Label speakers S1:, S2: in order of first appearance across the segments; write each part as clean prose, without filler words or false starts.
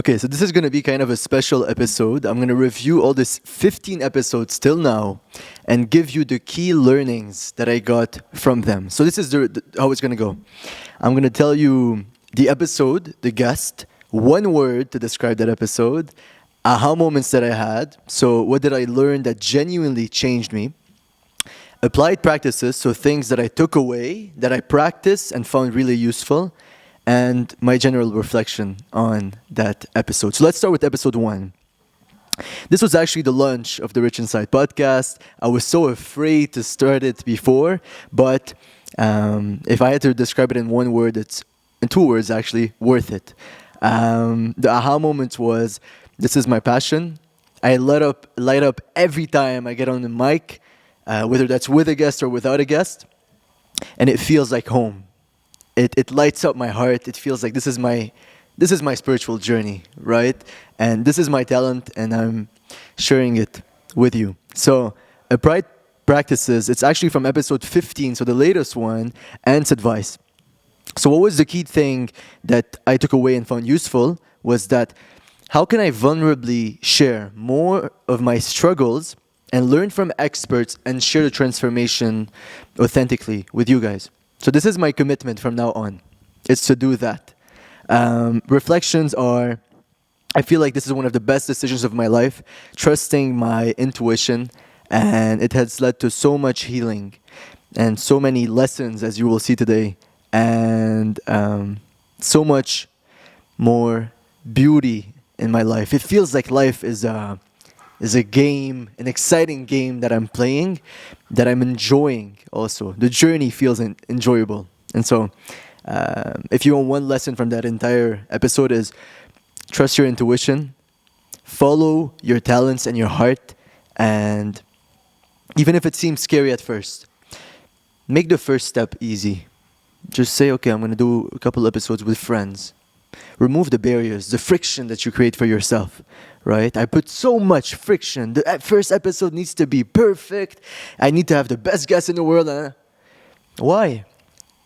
S1: Okay, so this is going to be kind of a special episode. I'm going to review all these 15 episodes till now and give you the key learnings that I got from them. So this is how it's going to go. I'm going to tell you the episode, the guest, one word to describe that episode, aha moments that I had. So what did I learn that genuinely changed me? Applied practices, so things that I took away, that I practiced and found really useful, and my general reflection on that episode. So let's start with episode 1. This was actually the launch of the Rich Inside podcast. I was so afraid to start it before, but if I had to describe it in one word, it's in 2 words actually, worth it. The aha moment was, this is my passion. I light up every time I get on the mic, whether that's with a guest or without a guest, and it feels like home. It lights up my heart. It feels like this is my spiritual journey, right? And this is my talent, and I'm sharing it with you. So, applied practices, it's actually from episode 15, so the latest one, Ant's advice. So what was the key thing that I took away and found useful was that how can I vulnerably share more of my struggles and learn from experts and share the transformation authentically with you guys. So this is my commitment from now on. It's to do that. Reflections are, I feel like this is one of the best decisions of my life, trusting my intuition, and it has led to so much healing and so many lessons, as you will see today, and so much more beauty in my life. It feels like life is a game, an exciting game that I'm playing, that I'm enjoying also. The journey feels enjoyable. And so, if you want one lesson from that entire episode is trust your intuition, follow your talents and your heart, and even if it seems scary at first, make the first step easy. Just say, okay, I'm going to do a couple episodes with friends. Remove the barriers, the friction that you create for yourself, right? I put so much friction. The first episode needs to be perfect. I need to have the best guest in the world. Why?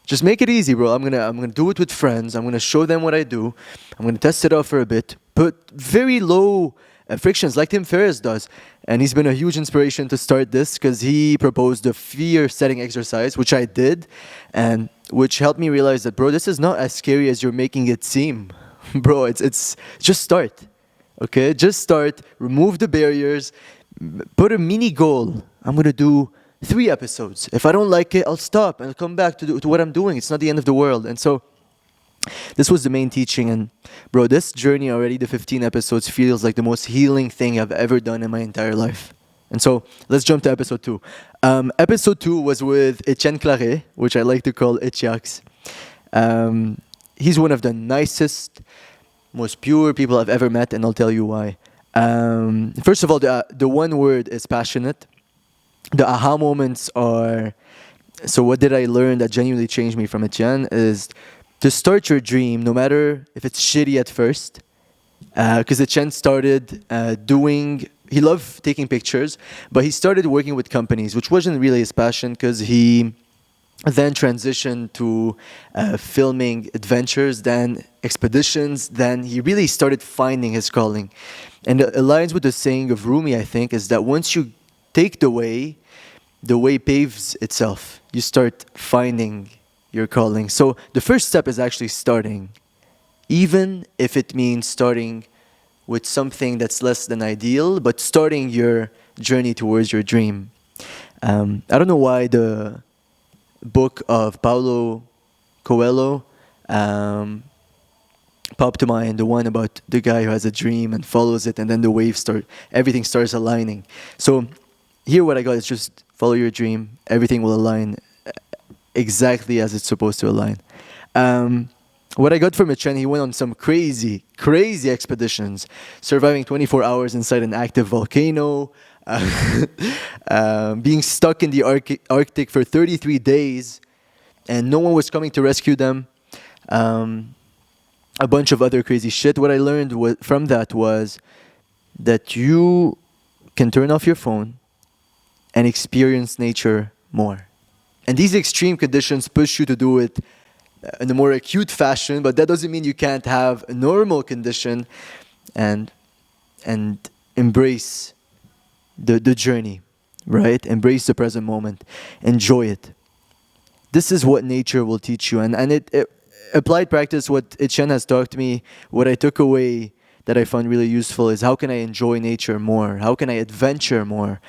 S1: Just make it easy, bro. I'm gonna do it with friends. I'm gonna show them what I do. I'm gonna test it out for a bit. Put very low frictions like Tim Ferriss does. And he's been a huge inspiration to start this because he proposed the fear-setting exercise, which I did, and which helped me realize that, bro, this is not as scary as you're making it seem. Bro, it's just start. Okay? Just start. Remove the barriers. Put a mini goal. I'm going to do 3 episodes. If I don't like it, I'll stop and I'll come back to what I'm doing. It's not the end of the world. And so this was the main teaching, and bro, this journey already, the 15 episodes, feels like the most healing thing I've ever done in my entire life. And so, let's jump to episode 2. Episode 2 was with Etienne Claret, which I like to call Etiax. He's one of the nicest, most pure people I've ever met, and I'll tell you why. First of all, the one word is passionate. The aha moments are, so what did I learn that genuinely changed me from Etienne is to start your dream, no matter if it's shitty at first, because Etienne started he loved taking pictures, but he started working with companies, which wasn't really his passion, because he then transitioned to filming adventures, then expeditions, then he really started finding his calling. And it aligns with the saying of Rumi, I think, is that once you take the way paves itself. You start finding your calling. So the first step is actually starting, even if it means starting with something that's less than ideal, but starting your journey towards your dream. I don't know why the book of Paulo Coelho popped to mind, the one about the guy who has a dream and follows it, and then the waves everything starts aligning. So here what I got is just follow your dream, everything will align exactly as it's supposed to align. What I got from Etienne, he went on some crazy expeditions, surviving 24 hours inside an active volcano, being stuck in the Arctic for 33 days, and no one was coming to rescue them. A bunch of other crazy shit. What I learned from that was that you can turn off your phone and experience nature more. And these extreme conditions push you to do it in a more acute fashion, but that doesn't mean you can't have a normal condition and embrace the journey, right? Embrace the present moment. Enjoy it. This is what nature will teach you. And it applied practice, what Etienne has taught to me, what I took away that I found really useful is how can I enjoy nature more? How can I adventure more?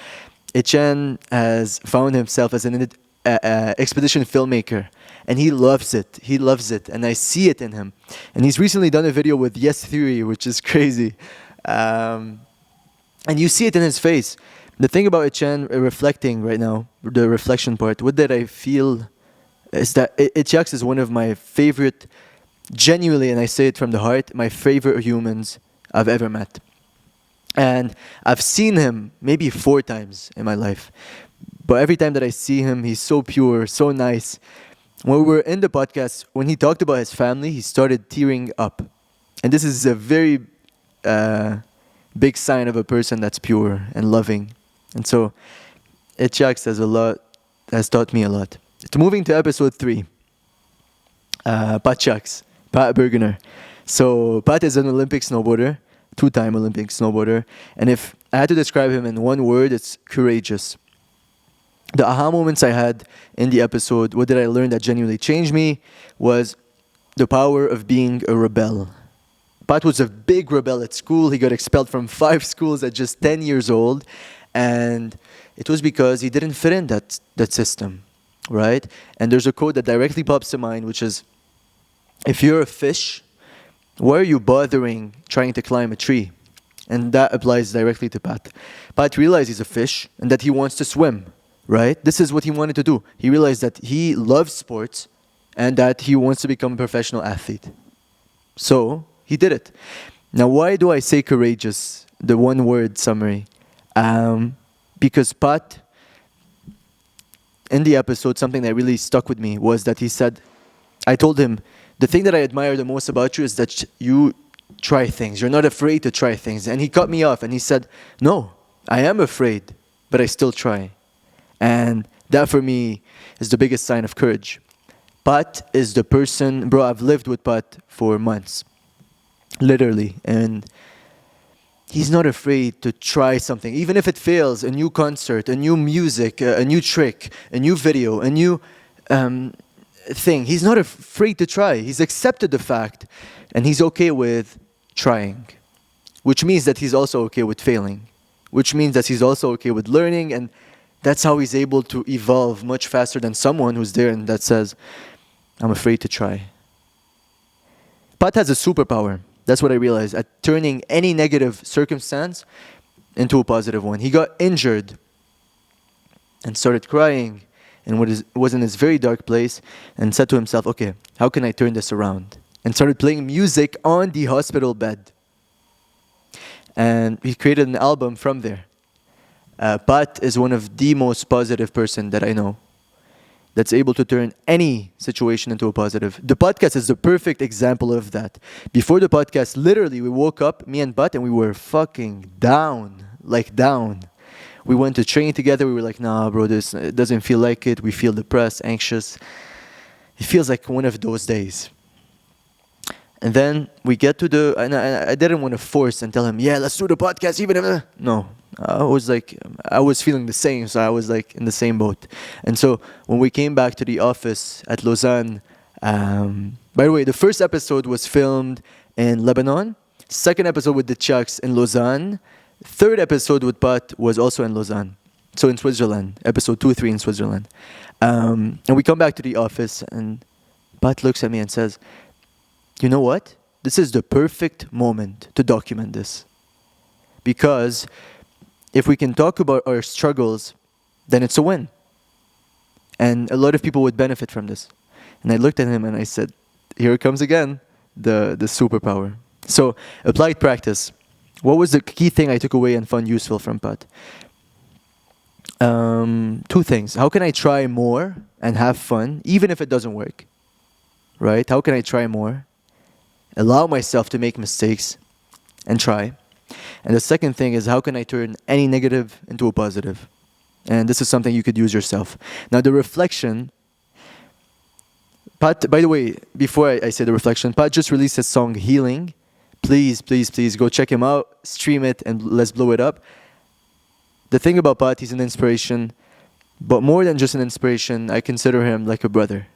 S1: Etienne has found himself as an expedition filmmaker, and he loves it. He loves it, and I see it in him. And he's recently done a video with Yes Theory, which is crazy. And you see it in his face. The thing about Etienne reflecting right now, the reflection part, what did I feel is that Etienne is one of my favorite, genuinely, and I say it from the heart, my favorite humans I've ever met. And I've seen him maybe 4 times in my life. But every time that I see him, he's so pure, so nice. When we were in the podcast, when he talked about his family, he started tearing up. And this is a very big sign of a person that's pure and loving. And so, Etienne has taught me a lot. So moving to episode 3. Pat Burgener. So, Pat is an Olympic snowboarder, 2-time Olympic snowboarder. And if I had to describe him in one word, it's courageous. The aha moments I had in the episode, what did I learn that genuinely changed me, was the power of being a rebel. Pat was a big rebel at school. He got expelled from 5 schools at just 10 years old. And it was because he didn't fit in that system, right? And there's a quote that directly pops to mind, which is, if you're a fish, why are you bothering trying to climb a tree? And that applies directly to Pat. Pat realized he's a fish and that he wants to swim, right? This is what he wanted to do. He realized that he loves sports and that he wants to become a professional athlete. So, he did it. Now, why do I say courageous? The one-word summary. Because Pat, in the episode, something that really stuck with me was that he said, I told him, the thing that I admire the most about you is that you try things. You're not afraid to try things. And he cut me off and he said, no, I am afraid, but I still try. And that for me is the biggest sign of courage. Pat is the person, bro, I've lived with Pat for months. Literally. And he's not afraid to try something. Even if it fails, a new concert, a new music, a new trick, a new video, a new thing. He's not afraid to try. He's accepted the fact. And he's okay with trying. Which means that he's also okay with failing. Which means that he's also okay with learning. And that's how he's able to evolve much faster than someone who's there and that says, I'm afraid to try. Pat has a superpower. That's what I realized, at turning any negative circumstance into a positive one. He got injured and started crying and was in this very dark place and said to himself, okay, how can I turn this around? And started playing music on the hospital bed. And he created an album from there. Pat is one of the most positive person that I know that's able to turn any situation into a positive. The podcast is the perfect example of that. Before the podcast, literally, we woke up, me and Pat, and we were fucking down. Like down. We went to train together. We were like, nah, bro, it doesn't feel like it. We feel depressed, anxious. It feels like one of those days. And then we get to and I didn't want to force and tell him, yeah, let's do the podcast, even if, no. I was feeling the same, so I was like in the same boat. And so when we came back to the office at Lausanne, by the way, the first episode was filmed in Lebanon, second episode with the Chucks in Lausanne, third episode with Pat was also in Lausanne, so in Switzerland, episode 2, 3 in Switzerland. And we come back to the office and Pat looks at me and says, you know what? This is the perfect moment to document this. Because if we can talk about our struggles, then it's a win. And a lot of people would benefit from this. And I looked at him and I said, here it comes again, the superpower. So, applied practice. What was the key thing I took away and found useful from Pat? 2 things. How can I try more and have fun, even if it doesn't work? Right? How can I try more? Allow myself to make mistakes and try. And the second thing is, how can I turn any negative into a positive? And this is something you could use yourself. Now, the reflection, Pat, by the way, before I say the reflection, Pat just released his song Healing. Please, please, please go check him out, stream it, and let's blow it up. The thing about Pat, he's an inspiration, but more than just an inspiration, I consider him like a brother.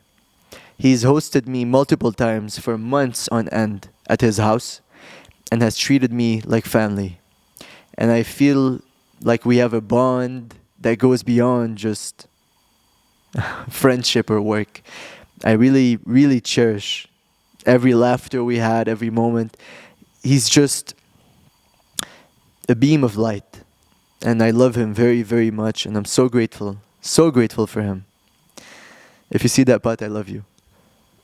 S1: He's hosted me multiple times for months on end at his house and has treated me like family. And I feel like we have a bond that goes beyond just friendship or work. I really, really cherish every laughter we had, every moment. He's just a beam of light. And I love him very, very much. And I'm so grateful for him. If you see that, Pat, I love you.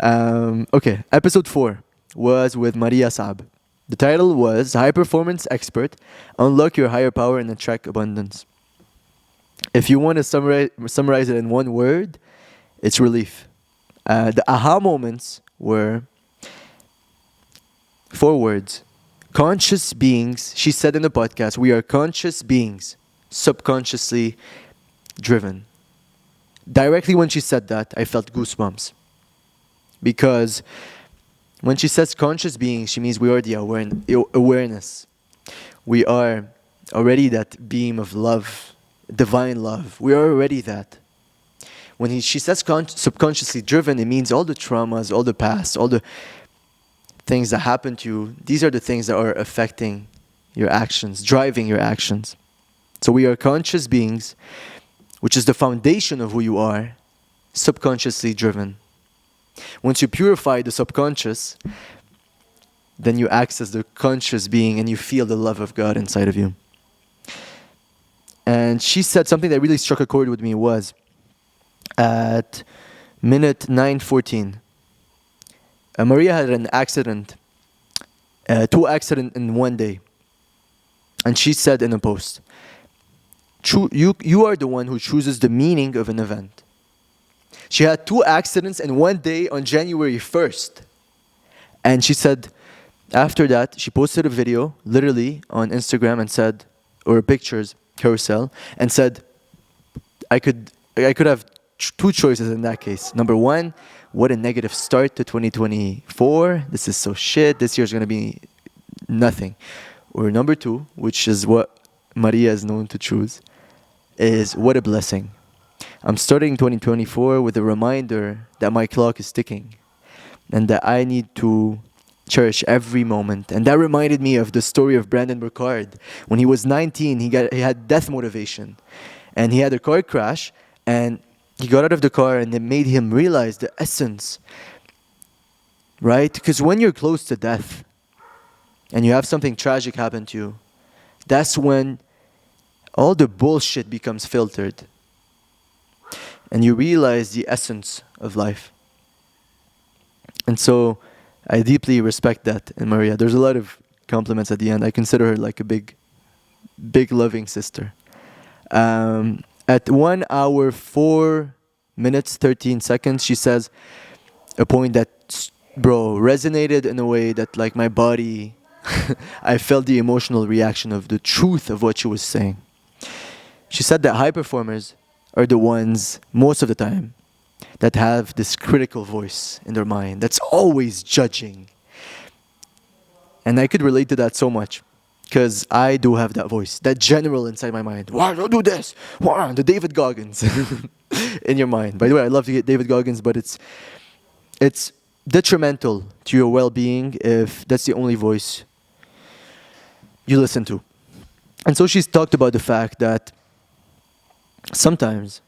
S1: Okay, episode 4 was with Maria Saab. The title was High Performance Expert, Unlock Your Higher Power and Attract Abundance. If you want to summarize it in one word, it's relief. The aha moments were 4 words. Conscious beings, she said in the podcast, we are conscious beings, subconsciously driven. Directly when she said that, I felt goosebumps. Because when she says conscious beings, she means we are the awareness. We are already that beam of love, divine love. We are already that. When she says subconsciously driven, it means all the traumas, all the past, all the things that happen to you. These are the things that are affecting your actions, driving your actions. So we are conscious beings, which is the foundation of who you are, subconsciously driven. Once you purify the subconscious, then you access the conscious being and you feel the love of God inside of you. And she said something that really struck a chord with me was at minute 9:14. Maria had an accident, 2 accidents in one day. And she said in a post, you are the one who chooses the meaning of an event. She had 2 accidents in one day on January 1st. And she said, after that, she posted a video, literally, on Instagram and said, or pictures, carousel, and said, I could have 2 choices in that case. Number 1, what a negative start to 2024. This is so shit. This year's going to be nothing. Or number 2, which is what Maria is known to choose, is what a blessing. I'm starting 2024 with a reminder that my clock is ticking and that I need to cherish every moment. And that reminded me of the story of Brandon Burchard. When he was 19, he had death motivation. And he had a car crash and he got out of the car and it made him realize the essence. Right? Because when you're close to death and you have something tragic happen to you, that's when all the bullshit becomes filtered. And you realize the essence of life. And so I deeply respect that in Maria. There's a lot of compliments at the end. I consider her like a big loving sister. At 1 hour, 4 minutes, 13 seconds, she says a point that, resonated in a way that like my body, I felt the emotional reaction of the truth of what she was saying. She said that high performers are the ones, most of the time, that have this critical voice in their mind that's always judging. And I could relate to that so much because I do have that voice, that general inside my mind. Why don't do this? Why? The David Goggins in your mind. By the way, I love to get David Goggins, but it's detrimental to your well-being if that's the only voice you listen to. And so she's talked about the fact that sometimes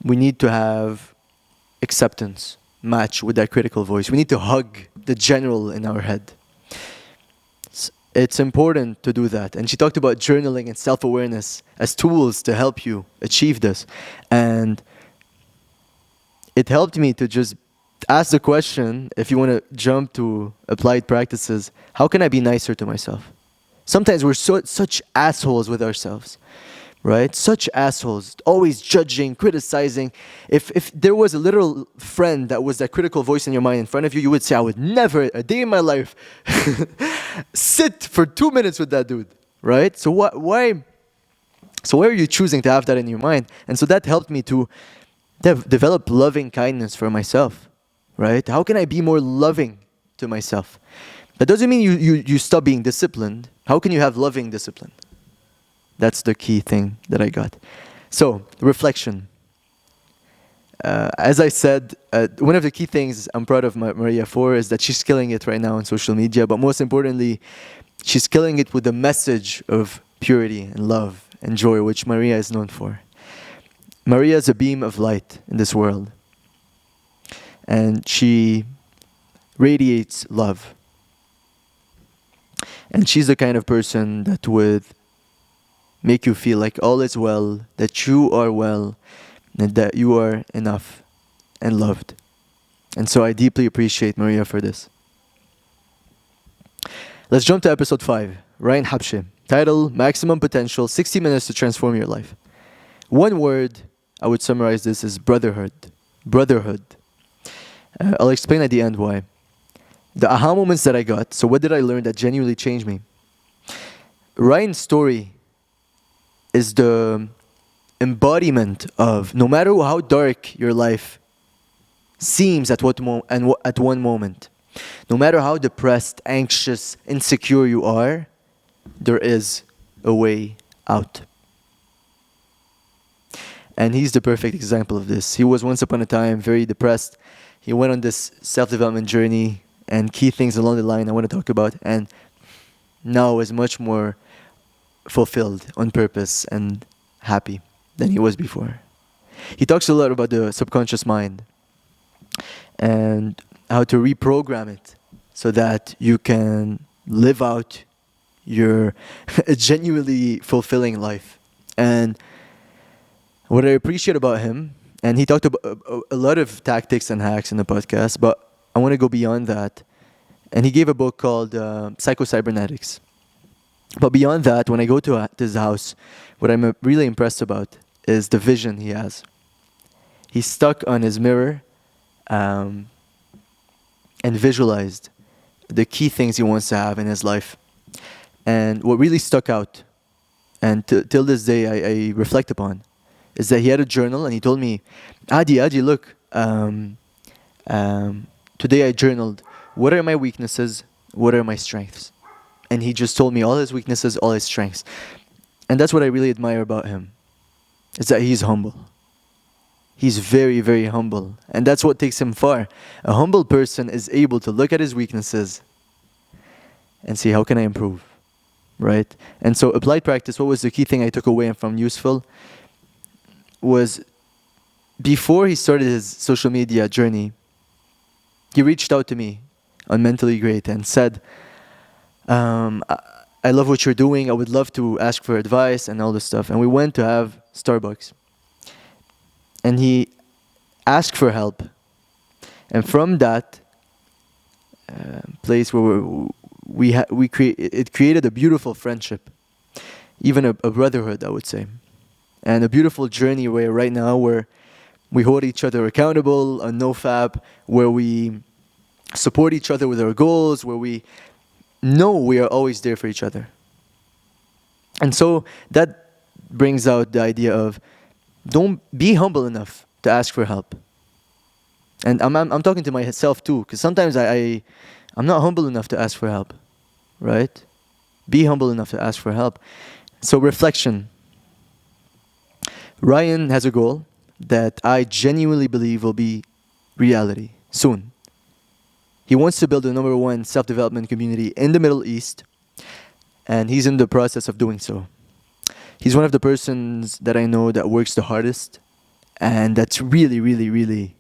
S1: we need to have acceptance match with that critical voice. We need to hug the general in our head. It's important to do that. And she talked about journaling and self-awareness as tools to help you achieve this. And it helped me to just ask the question, if you want to jump to applied practices, how can I be nicer to myself? Sometimes we're such assholes with ourselves. Right? Such assholes, always judging, criticizing. If there was a literal friend that was that critical voice in your mind in front of you, you would say, I would never, a day in my life, sit for 2 minutes with that dude. Right? So why are you choosing to have that in your mind? And so that helped me to develop loving kindness for myself. Right? How can I be more loving to myself? That doesn't mean you stop being disciplined. How can you have loving discipline? That's the key thing that I got. So, reflection. As I said, one of the key things I'm proud of Maria for is that she's killing it right now on social media, but most importantly, she's killing it with the message of purity and love and joy, which Maria is known for. Maria is a beam of light in this world, and she radiates love. And she's the kind of person that would make you feel like all is well, that you are well, and that you are enough and loved. And so I deeply appreciate Maria for this. Let's jump to episode 5. Ryan Habchy. Title, Maximum Potential, 60 Minutes to Transform Your Life. One word I would summarize this as brotherhood. Brotherhood. I'll explain at the end why. The aha moments that I got. So what did I learn that genuinely changed me? Ryan's story is the embodiment of no matter how dark your life seems at one moment, no matter how depressed, anxious, insecure you are, there is a way out. And he's the perfect example of this. He was once upon a time very depressed. He went on this self-development journey, and key things along the line I want to talk about, and now is much more fulfilled on purpose and happy than he was before. He talks a lot about the subconscious mind and how to reprogram it so that you can live out your genuinely fulfilling life. And what I appreciate about him, and he talked about a lot of tactics and hacks in the podcast, but I want to go beyond that. And he gave a book called Psycho-Cybernetics. But beyond that, when I go to his house, what I'm really impressed about is the vision he has. He stuck on his mirror and visualized the key things he wants to have in his life. And what really stuck out, and till this day I reflect upon, is that he had a journal and he told me, Adi, look, today I journaled, what are my weaknesses, what are my strengths? And he just told me all his weaknesses, all his strengths. And that's what I really admire about him, is that he's humble. He's very, very humble. And that's what takes him far. A humble person is able to look at his weaknesses and see, how can I improve? Right? And so applied practice, what was the key thing I took away and found useful? Was before he started his social media journey, he reached out to me on Mentally Great and said, I love what you're doing. I would love to ask for advice and all this stuff. And we went to have Starbucks. And he asked for help. And from that place where it created a beautiful friendship, even a brotherhood, I would say, and a beautiful journey where right now we hold each other accountable on NoFap, where we support each other with our goals, where we know we are always there for each other. And so that brings out the idea of don't be humble enough to ask for help. And I'm talking to myself too, because sometimes I'm not humble enough to ask for help, right? Be humble enough to ask for help. So reflection. Ryan has a goal that I genuinely believe will be reality soon. He wants to build the #1 self-development community in the Middle East, and he's in the process of doing so. He's one of the persons that I know that works the hardest, and that's really, really, really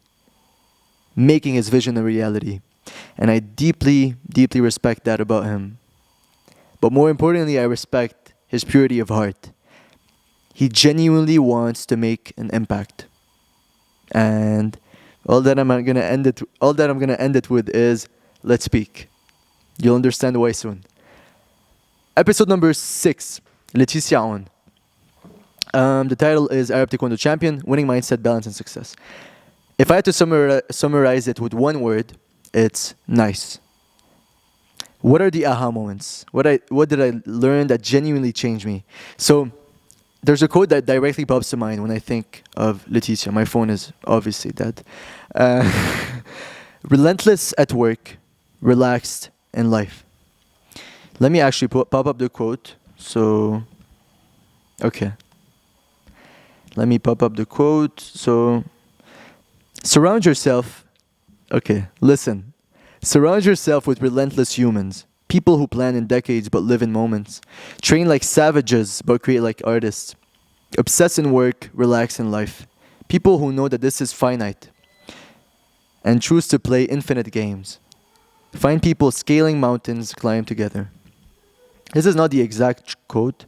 S1: making his vision a reality. And I deeply, deeply respect that about him. But more importantly, I respect his purity of heart. He genuinely wants to make an impact. And all that I'm gonna end it with is, let's speak. You'll understand why soon. Episode number 6, Laetitia Aoun. The title is Arab Taekwondo Champion, Winning Mindset, Balance and Success. If I had to summarize it with one word, it's nice. What are the aha moments? What did I learn that genuinely changed me? So there's a quote that directly pops to mind when I think of Laetitia. My phone is obviously dead. Relentless at work, relaxed in life. Let me actually pop up the quote. So, okay. Let me pop up the quote. So, surround yourself. Okay, listen. Surround yourself with relentless humans. People who plan in decades but live in moments. Train like savages but create like artists. Obsess in work, relax in life. People who know that this is finite and choose to play infinite games. Find people scaling mountains, climb together. This is not the exact quote,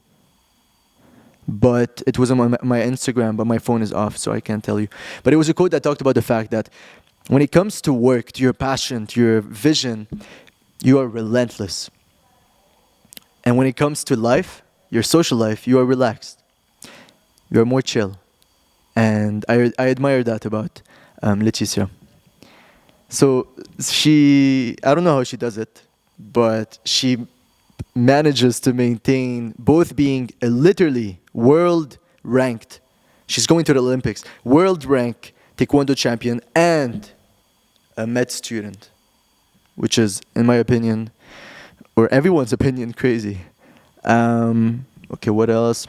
S1: but it was on my Instagram, but my phone is off, so I can't tell you. But it was a quote that talked about the fact that when it comes to work, to your passion, to your vision, you are relentless. And when it comes to life, your social life, you are relaxed. You are more chill. And I admire that about Laetitia. So I don't know how she does it, but she manages to maintain both being a literally world ranked, she's going to the Olympics, world rank Taekwondo champion and a med student, which is, in my opinion, or everyone's opinion, crazy. Okay, what else?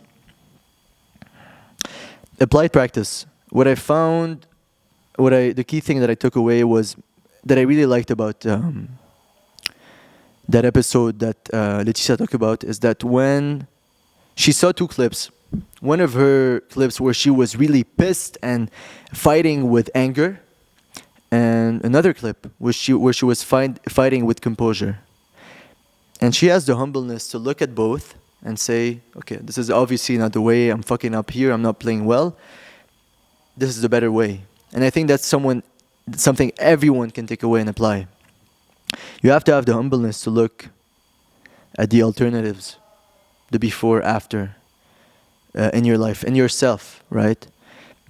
S1: Applied practice. What I found, the key thing that I took away was that I really liked about that episode that Laetitia talked about is that when she saw two clips, one of her clips where she was really pissed and fighting with anger, and another clip where she was fighting with composure. And she has the humbleness to look at both and say, okay, this is obviously not the way, I'm fucking up here, I'm not playing well. This is the better way. And I think that's something everyone can take away and apply. You have to have the humbleness to look at the alternatives, the before, after, in your life, and yourself, right?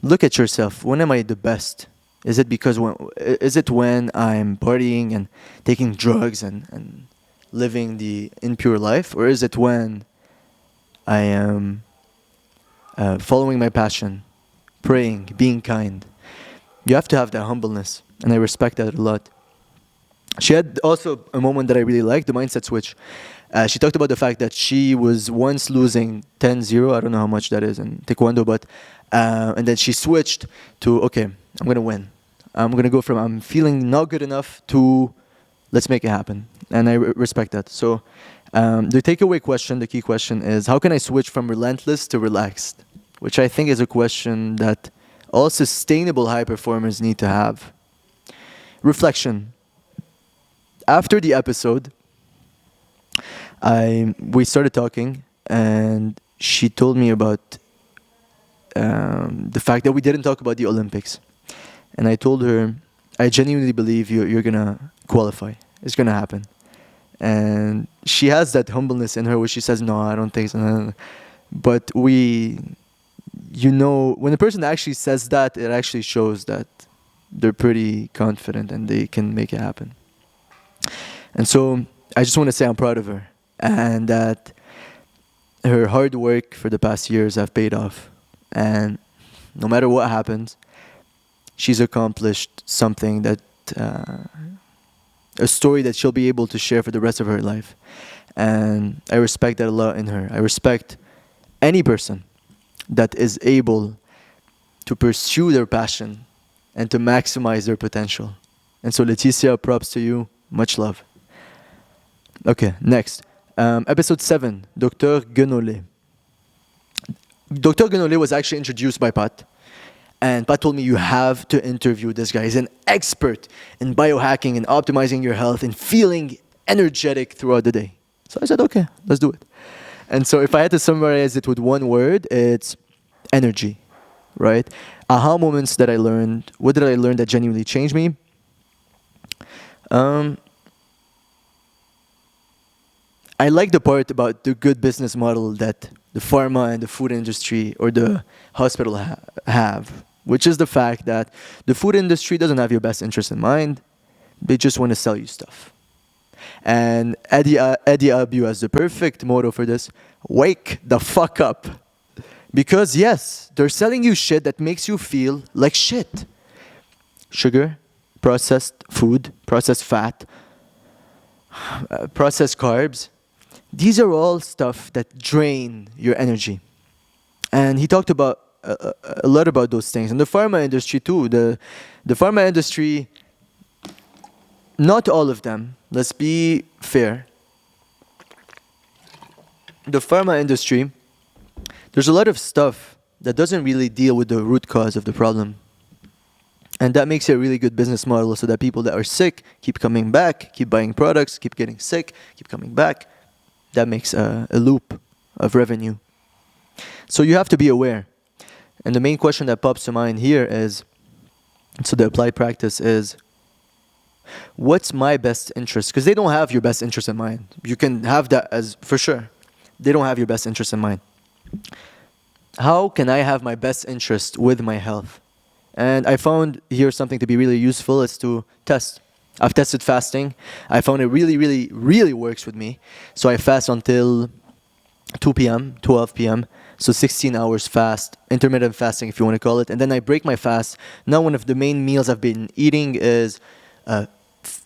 S1: Look at yourself. When am I the best? Is it when I'm partying and taking drugs and living the impure life? Or is it when I am following my passion, praying, being kind? You have to have that humbleness, and I respect that a lot. She had also a moment that I really liked, the mindset switch. She talked about the fact that she was once losing 10-0, I don't know how much that is in Taekwondo, but and then she switched to, okay, I'm going to win. I'm going to go from I'm feeling not good enough to let's make it happen. And I respect that. So the takeaway question, the key question is, how can I switch from relentless to relaxed? Which I think is a question that all sustainable high performers need to have. Reflection. After the episode, we started talking, and she told me about the fact that we didn't talk about the Olympics. And I told her, I genuinely believe you're going to qualify. It's going to happen. And she has that humbleness in her where she says, no, I don't think so. But when a person actually says that, it actually shows that they're pretty confident and they can make it happen. And so I just want to say I'm proud of her, and that her hard work for the past years have paid off. And no matter what happens, she's accomplished something that, a story that she'll be able to share for the rest of her life. And I respect that a lot in her. I respect any person that is able to pursue their passion and to maximize their potential. And so Laetitia, props to you. Much love. Okay, next. Episode 7, Dr Guenole. Dr Guenole was actually introduced by Pat. And Pat told me, you have to interview this guy. He's an expert in biohacking and optimizing your health and feeling energetic throughout the day. So I said, okay, let's do it. And so if I had to summarize it with one word, it's energy, right? Aha moments that I learned. What did I learn that genuinely changed me? I like the part about the good business model that the pharma and the food industry or the hospital have, which is the fact that the food industry doesn't have your best interest in mind. They just want to sell you stuff. And Eddie Abu has the perfect motto for this: wake the fuck up. Because yes, they're selling you shit that makes you feel like shit. Sugar, processed food, processed fat, processed carbs. These are all stuff that drain your energy. And he talked about a lot about those things. And the pharma industry too. The pharma industry, not all of them, let's be fair. The pharma industry, there's a lot of stuff that doesn't really deal with the root cause of the problem. And that makes it a really good business model, so that people that are sick keep coming back, keep buying products, keep getting sick, keep coming back. That makes a loop of revenue. So you have to be aware. And the main question that pops to mind here is, so the applied practice is, what's my best interest? Because they don't have your best interest in mind. You can have that as, for sure. They don't have your best interest in mind. How can I have my best interest with my health? And I found here something to be really useful is to test. I've tested fasting. I found it really, really, really works with me. So I fast until 2 p.m., 12 p.m. So 16 hours fast, intermittent fasting if you want to call it. And then I break my fast. Now one of the main meals I've been eating is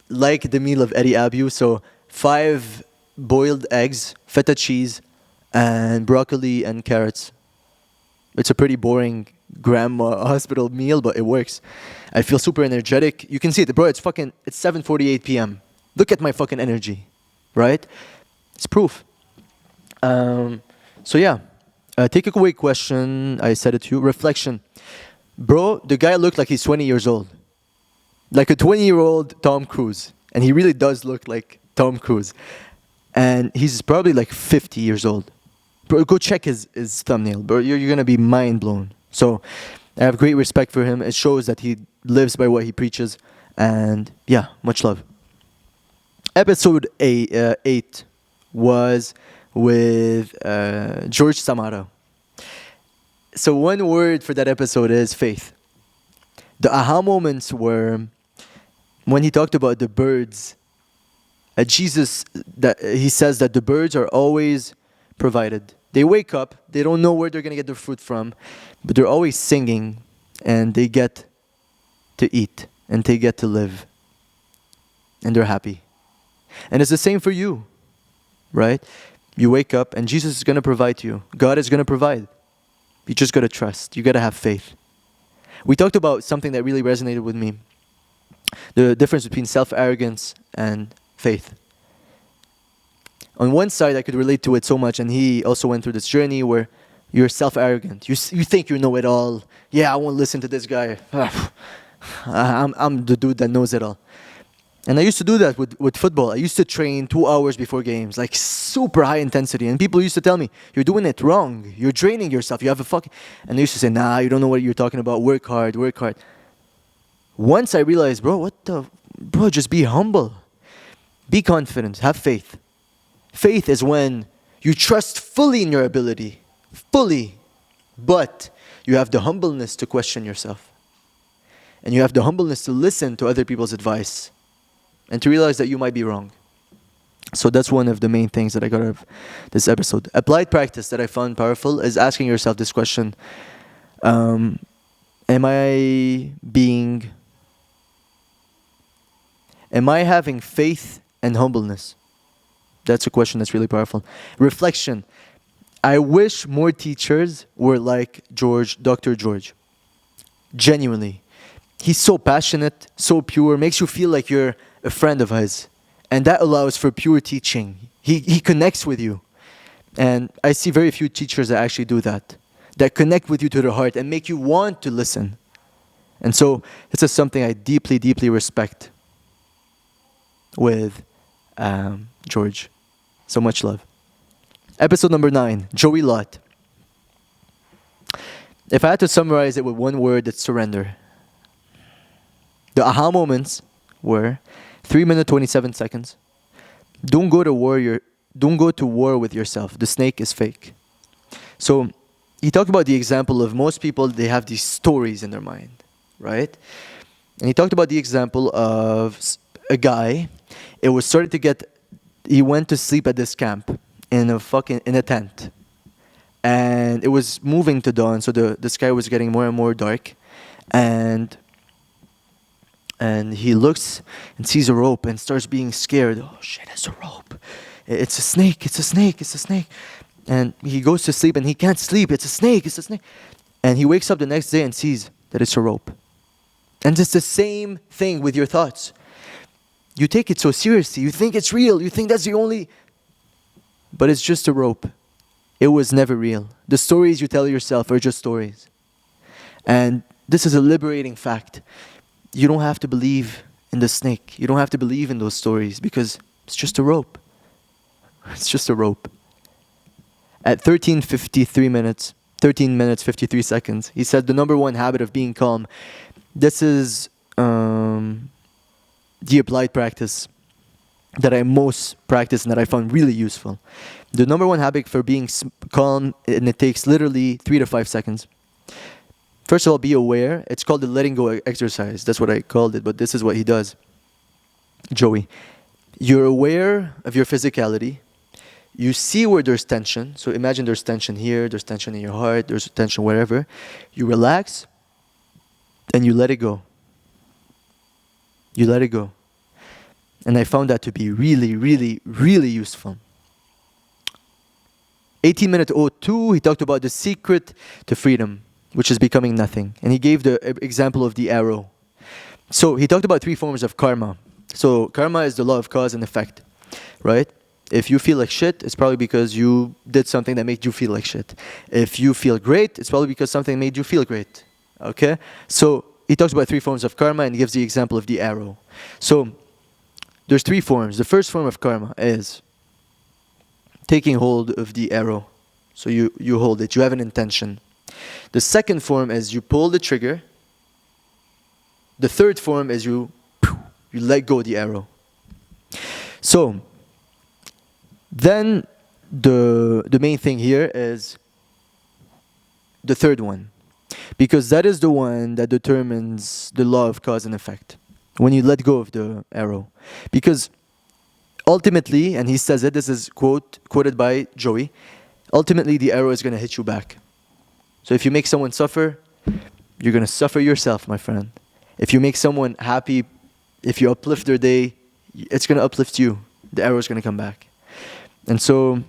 S1: like the meal of Eddie Abu. So 5 boiled eggs, feta cheese, and broccoli and carrots. It's a pretty boring grandma hospital meal, but it works. I feel super energetic. You can see it, bro. It's 7:48 p.m. Look at my fucking energy, right? It's proof. So yeah, takeaway question. I said it to you. Reflection, bro. The guy looked like he's 20 years old, like a 20-year-old Tom Cruise, and he really does look like Tom Cruise. And he's probably like 50 years old. Bro, go check his thumbnail, bro. You're gonna be mind blown. So I have great respect for him. It shows that he lives by what he preaches. And yeah, much love. Episode 8 was with Georges Samara. So one word for that episode is faith. The aha moments were when he talked about the birds. Jesus, that he says that the birds are always provided. They wake up, they don't know where they're going to get their food from, but they're always singing, and they get to eat, and they get to live, and they're happy. And it's the same for you, right? You wake up, and Jesus is going to provide to you. God is going to provide. You just got to trust. You got to have faith. We talked about something that really resonated with me. The difference between self-arrogance and faith. On one side, I could relate to it so much, and he also went through this journey where you're self-arrogant. You think you know it all. Yeah, I won't listen to this guy. I'm the dude that knows it all. And I used to do that with football. I used to train 2 hours before games, like super high intensity. And people used to tell me, you're doing it wrong. You're draining yourself. You have a fucking... And they used to say, nah, you don't know what you're talking about. Work hard, work hard. Once I realized, bro, just be humble. Be confident. Have faith. Faith is when you trust fully in your ability. Fully. But you have the humbleness to question yourself. And you have the humbleness to listen to other people's advice. And to realize that you might be wrong. So that's one of the main things that I got out of this episode. Applied practice that I found powerful is asking yourself this question. Am I having faith and humbleness? That's a question that's really powerful. Reflection. I wish more teachers were like Dr. George. Genuinely. He's so passionate, so pure, makes you feel like you're a friend of his. And that allows for pure teaching. He connects with you. And I see very few teachers that actually do that. That connect with you to the heart and make you want to listen. And so this is something I deeply, deeply respect with George. So much love. Episode number 9, Joey Lott. If I had to summarize it with one word, it's surrender. The aha moments were 3 minutes 27 seconds. Don't go to war with yourself. The snake is fake. So he talked about the example of most people, they have these stories in their mind, right? And he talked about the example of a guy. It was starting to get... He went to sleep at this camp in a tent. And it was moving to dawn, so the sky was getting more and more dark. And he looks and sees a rope and starts being scared. Oh shit, it's a rope. It's a snake, it's a snake, it's a snake. And he goes to sleep and he can't sleep. It's a snake, it's a snake. And he wakes up the next day and sees that it's a rope. And it's the same thing with your thoughts. You take it so seriously. You think it's real. You think that's the only... But it's just a rope. It was never real. The stories you tell yourself are just stories. And this is a liberating fact. You don't have to believe in the snake. You don't have to believe in those stories because it's just a rope. It's just a rope. At 13 minutes 53 seconds, he said the number one habit of being calm. This is the applied practice that I most practice and that I found really useful. The number one habit for being calm, and it takes literally 3 to 5 seconds. First of all, be aware. It's called the letting go exercise. That's what I called it, but this is what he does. Joey, you're aware of your physicality. You see where there's tension. So imagine there's tension here, there's tension in your heart, there's tension wherever. You relax and you let it go. You let it go. And I found that to be really, really, really useful. 18-minute 02, he talked about the secret to freedom, which is becoming nothing. And he gave the example of the arrow. So he talked about 3 forms of karma. So karma is the law of cause and effect, right? If you feel like shit, it's probably because you did something that made you feel like shit. If you feel great, it's probably because something made you feel great. Okay? So he talks about 3 forms of karma and he gives the example of the arrow. So there's 3 forms. The first form of karma is taking hold of the arrow. So you hold it. You have an intention. The second form is you pull the trigger. The third form is you let go of the arrow. So then the main thing here is the third one. Because that is the one that determines the law of cause and effect. When you let go of the arrow. Because ultimately, and he says it, this is quoted by Joey, ultimately the arrow is going to hit you back. So if you make someone suffer, you're going to suffer yourself, my friend. If you make someone happy, if you uplift their day, it's going to uplift you. The arrow is going to come back. And so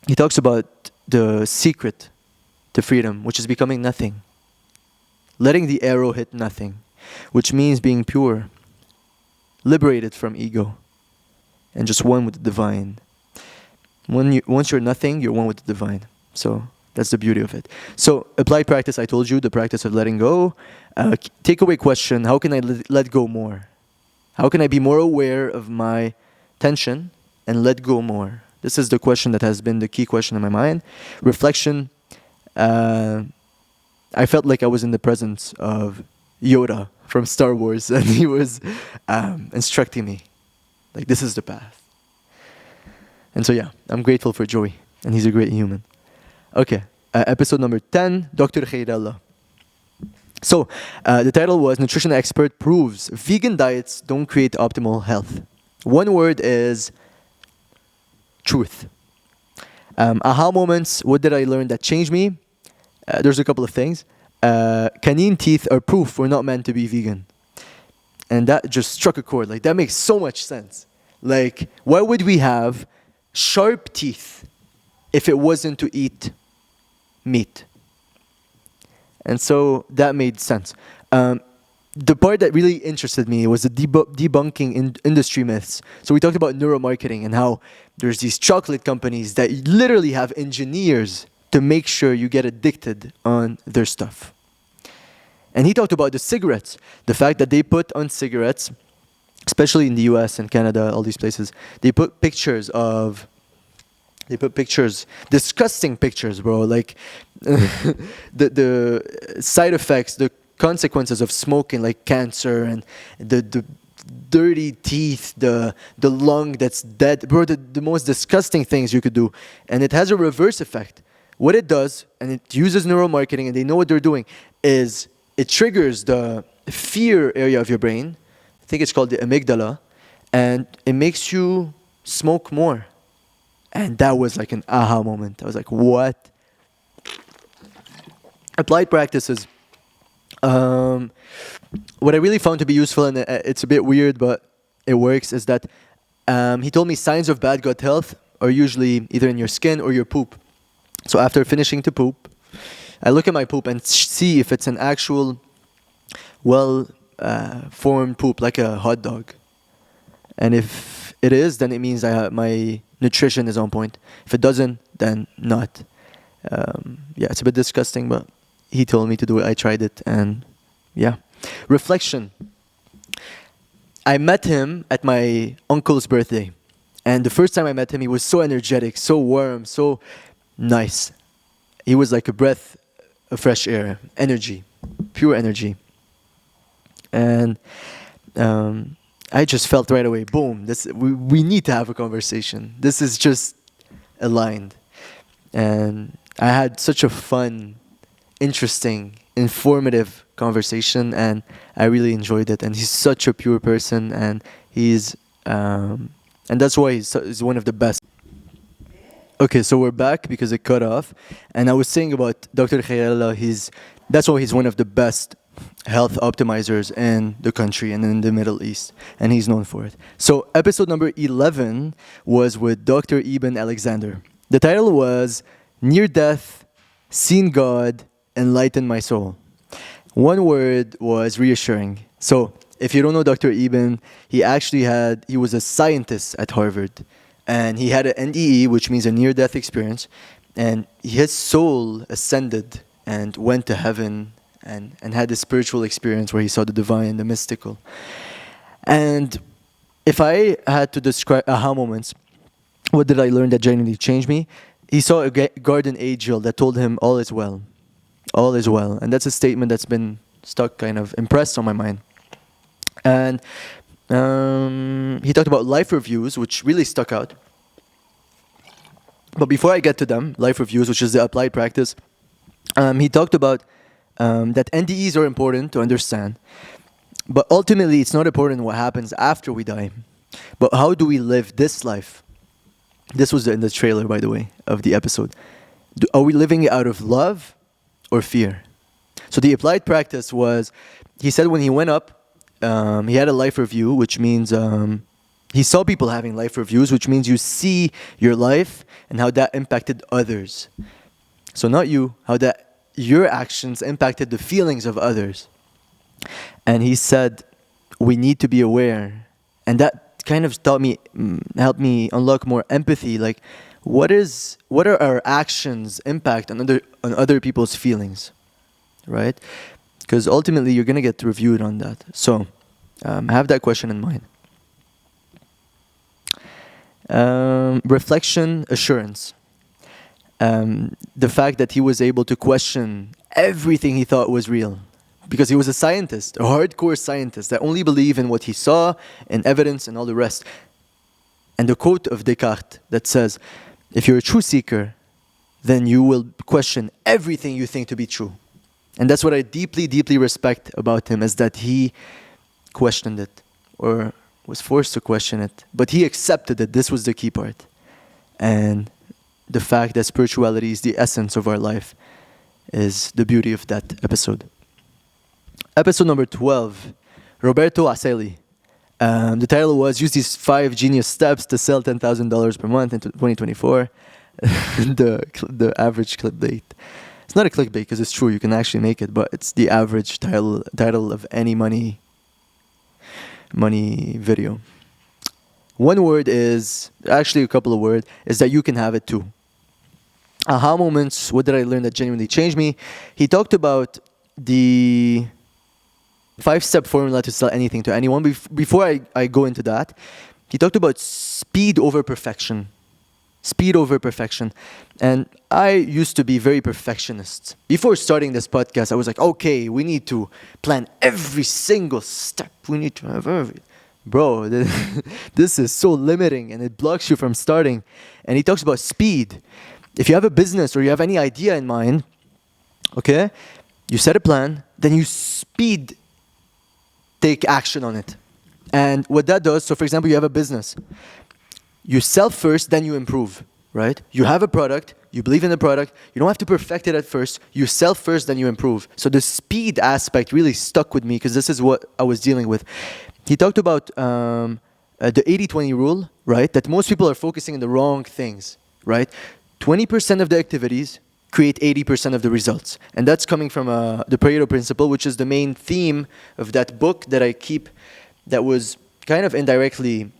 S1: he talks about the secret to freedom, which is becoming nothing. Letting the arrow hit nothing, which means being pure, liberated from ego, and just one with the divine. Once you're nothing, you're one with the divine. So that's the beauty of it. So applied practice, I told you, the practice of letting go. Takeaway question, how can I let go more? How can I be more aware of my tension and let go more? This is the question that has been the key question in my mind. Reflection, I felt like I was in the presence of Yoda from Star Wars, and he was instructing me. Like, this is the path. And so yeah, I'm grateful for Joey, and he's a great human. Okay, episode number 10, Dr. Khairallah. So, the title was Nutrition Expert Proves Vegan Diets Don't Create Optimal Health. One word is truth. Aha moments, what did I learn that changed me? There's a couple of things. Canine teeth are proof we're not meant to be vegan. And that just struck a chord. Like, that makes so much sense. Like, why would we have sharp teeth if it wasn't to eat meat? And so that made sense. The part that really interested me was the debunking industry myths. So we talked about neuromarketing and how there's these chocolate companies that literally have engineers to make sure you get addicted on their stuff. And he talked about the cigarettes, the fact that they put on cigarettes, especially in the US and Canada, all these places, they put pictures, disgusting pictures, bro, like the side effects, the consequences of smoking, like cancer and the dirty teeth, the lung that's dead, bro, the most disgusting things you could do. And it has a reverse effect. What it does, and it uses neuromarketing, and they know what they're doing, is it triggers the fear area of your brain. I think it's called the amygdala, and it makes you smoke more. And that was like an aha moment. I was like, what? Applied practices. What I really found to be useful, and it's a bit weird, but it works, is that He told me signs of bad gut health are usually either in your skin or your poop. So after finishing to poop, I look at my poop and see if it's an actual formed poop, like a hot dog. And if it is, then it means my nutrition is on point. If it doesn't, then not. It's a bit disgusting, but he told me to do it. I tried it, and yeah. Reflection. I met him at my uncle's birthday. And the first time I met him, he was so energetic, so warm, so nice. He was like a breath of fresh air, energy, pure energy. And I just felt right away, boom, we need to have a conversation. This is just aligned. And I had such a fun, interesting, informative conversation, and I really enjoyed it. And he's such a pure person, and and that's why he's one of the best. Okay, so we're back because it cut off. And I was saying about Dr. Khairallah, that's why he's one of the best health optimizers in the country and in the Middle East. And he's known for it. So episode number 11 was with Dr. Eben Alexander. The title was Near Death, Seen God, Enlightened My Soul. One word was reassuring. So if you don't know Dr. Eben, he was a scientist at Harvard. And he had an NDE, which means a near-death experience. And his soul ascended and went to heaven and had a spiritual experience where he saw the divine, the mystical. And if I had to describe aha moments, what did I learn that genuinely changed me? He saw a guardian angel that told him all is well. All is well. And that's a statement that's been stuck, kind of impressed on my mind. And he talked about life reviews, which really stuck out. But before I get to them, life reviews, which is the applied practice, he talked about that NDEs are important to understand. But ultimately, it's not important what happens after we die. But how do we live this life? This was in the trailer, by the way, of the episode. Are we living it out of love or fear? So the applied practice was, he said when he went up, he had a life review, which means he saw people having life reviews, which means you see your life and how that impacted others. So not you, how that your actions impacted the feelings of others. And he said, we need to be aware. And that kind of helped me unlock more empathy. Like, what are our actions impact on other people's feelings, right? Because ultimately you're gonna get reviewed on that. So have that question in mind. Reflection, assurance. The fact that he was able to question everything he thought was real. Because he was a scientist, a hardcore scientist that only believed in what he saw and evidence and all the rest. And the quote of Descartes that says, if you're a true seeker, then you will question everything you think to be true. And that's what I deeply, deeply respect about him, is that he questioned it, or was forced to question it. But he accepted that this was the key part. And the fact that spirituality is the essence of our life is the beauty of that episode. Episode number 12, Roberto Asseily. The title was, Use These 5 Genius Steps to Sell $10,000 per month in 2024. the average clickbait. It's not a clickbait because it's true, you can actually make it, but it's the average title of any money video. One word is, actually a couple of words, is that you can have it too. Aha moments, what did I learn that genuinely changed me? He talked about the 5-step formula to sell anything to anyone. Before I go into that, he talked about speed over perfection. Speed over perfection. And I used to be very perfectionist. Before starting this podcast, I was like, okay, we need to plan every single step. We need to have everything. Bro, this is so limiting and it blocks you from starting. And he talks about speed. If you have a business or you have any idea in mind, okay, you set a plan, then you take action on it. And what that does, so for example, you have a business. You sell first, then you improve, right? You have a product, you believe in the product, you don't have to perfect it at first. You sell first, then you improve. So the speed aspect really stuck with me because this is what I was dealing with. He talked about the 80-20 rule, right? That most people are focusing on the wrong things, right? 20% of the activities create 80% of the results. And that's coming from the Pareto principle, which is the main theme of that book that I keep, that was kind of indirectly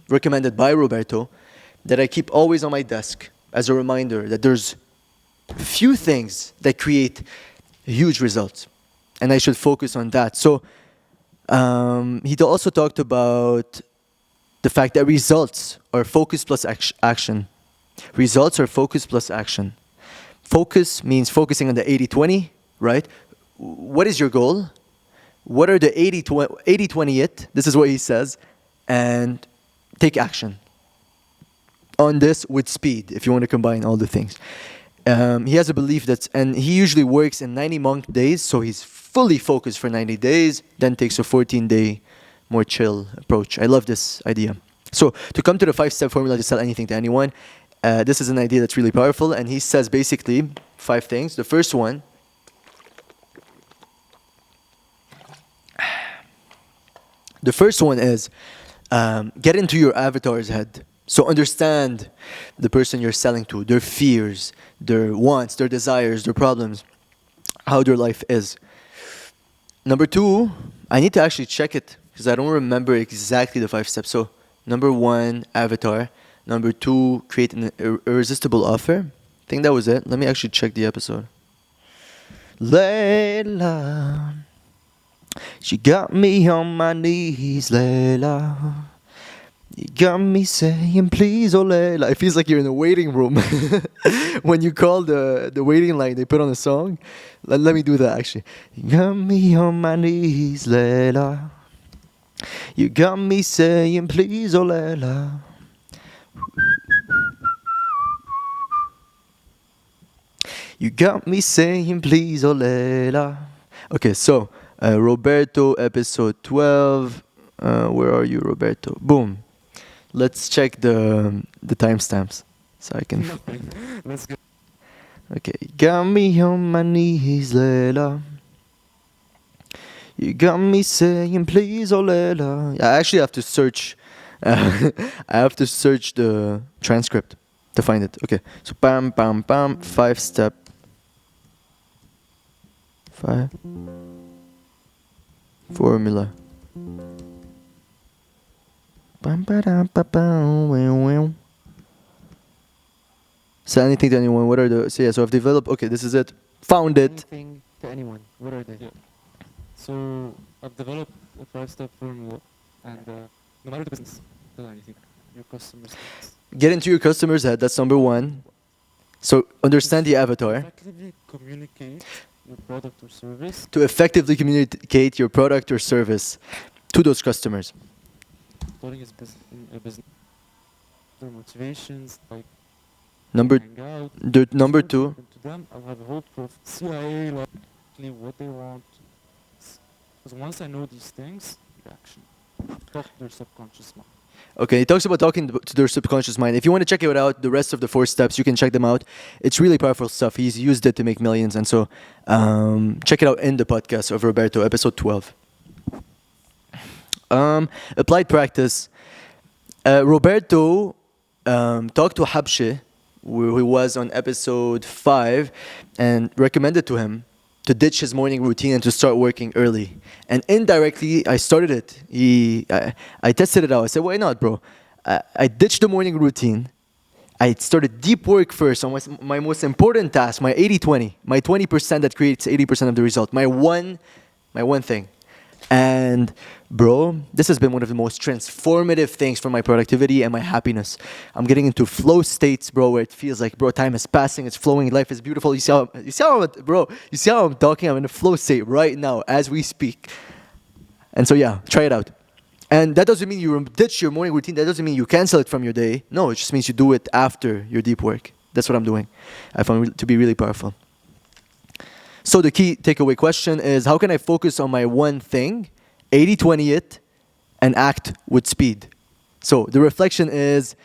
S1: recommended by Roberto, that I keep always on my desk as a reminder that there's few things that create huge results. And I should focus on that. So he also talked about the fact that results are focus plus action. Results are focus plus action. Focus means focusing on the 80-20, right? What is your goal? What are the 80-20 it? This is what he says. And take action on this with speed, if you want to combine all the things. He has a belief and he usually works in 90 monk days, so he's fully focused for 90 days, then takes a 14-day more chill approach. I love this idea. So to come to the 5-step formula to sell anything to anyone, this is an idea that's really powerful, and he says basically 5 things. The first one, is get into your avatar's head. So understand the person you're selling to, their fears, their wants, their desires, their problems, how their life is. Number 2, I need to actually check it because I don't remember exactly the 5 steps. So number 1, avatar. Number 2, create an irresistible offer. I think that was it. Let me actually check the episode. Layla, she got me on my knees, Layla. You got me saying please, oh Layla. It feels like you're in a waiting room. When you call the waiting line, they put on a song. Let me do that actually. You got me on my knees, Layla. You got me saying please, oh Layla. You got me saying please, oh Layla. Okay, so Roberto, episode 12. Where are you, Roberto? Boom. Let's check the timestamps so I can.
S2: Let's go.
S1: Okay, got me on my knees, Layla. You got me saying please, oh Layla. I actually have to search. I have to search the transcript to find it. Okay, so bam, bam, bam. 5-step. 5 formula. Bam, ba, da, ba, bam, Say anything to anyone. What are the? So yeah. So I've developed. Okay, this is it. Found it.
S2: Anything to anyone. What are they?
S3: Yeah. So I've developed a 5-step formula, and no matter the business, tell anything, your customers.
S1: Get into your customer's head. That's number 1. So understand the avatar.
S3: Effectively communicate your product or service.
S1: To effectively communicate your product or service to those customers.
S3: Putting his business. Their motivations, like
S1: Number
S3: hang out.
S1: number 2.
S3: To them, I'll have a whole CIA, like what they want. Because once I know these things, you actually talk to their subconscious mind.
S1: Okay, he talks about talking to their subconscious mind. If you want to check it out, the rest of the 4 steps, you can check them out. It's really powerful stuff. He's used it to make millions. And so check it out in the podcast of Roberto, episode 12. Applied practice. Roberto talked to Habchy, who was on episode 5, and recommended to him to ditch his morning routine and to start working early. And indirectly, I started it. I tested it out. I said, why not, bro? I ditched the morning routine. I started deep work first on my most important task, my 80-20, my 20% that creates 80% of the result, my one thing. And bro, this has been one of the most transformative things for my productivity and my happiness. I'm getting into flow states, bro, where it feels like, bro, time is passing, it's flowing, life is beautiful. You see how I'm talking? I'm in a flow state right now as we speak. And so yeah, try it out. And that doesn't mean you ditch your morning routine. That doesn't mean you cancel it from your day. No, it just means you do it after your deep work. That's what I'm doing. I found it to be really powerful. So the key takeaway question is, how can I focus on my one thing, 80-20 it, and act with speed? So the reflection is,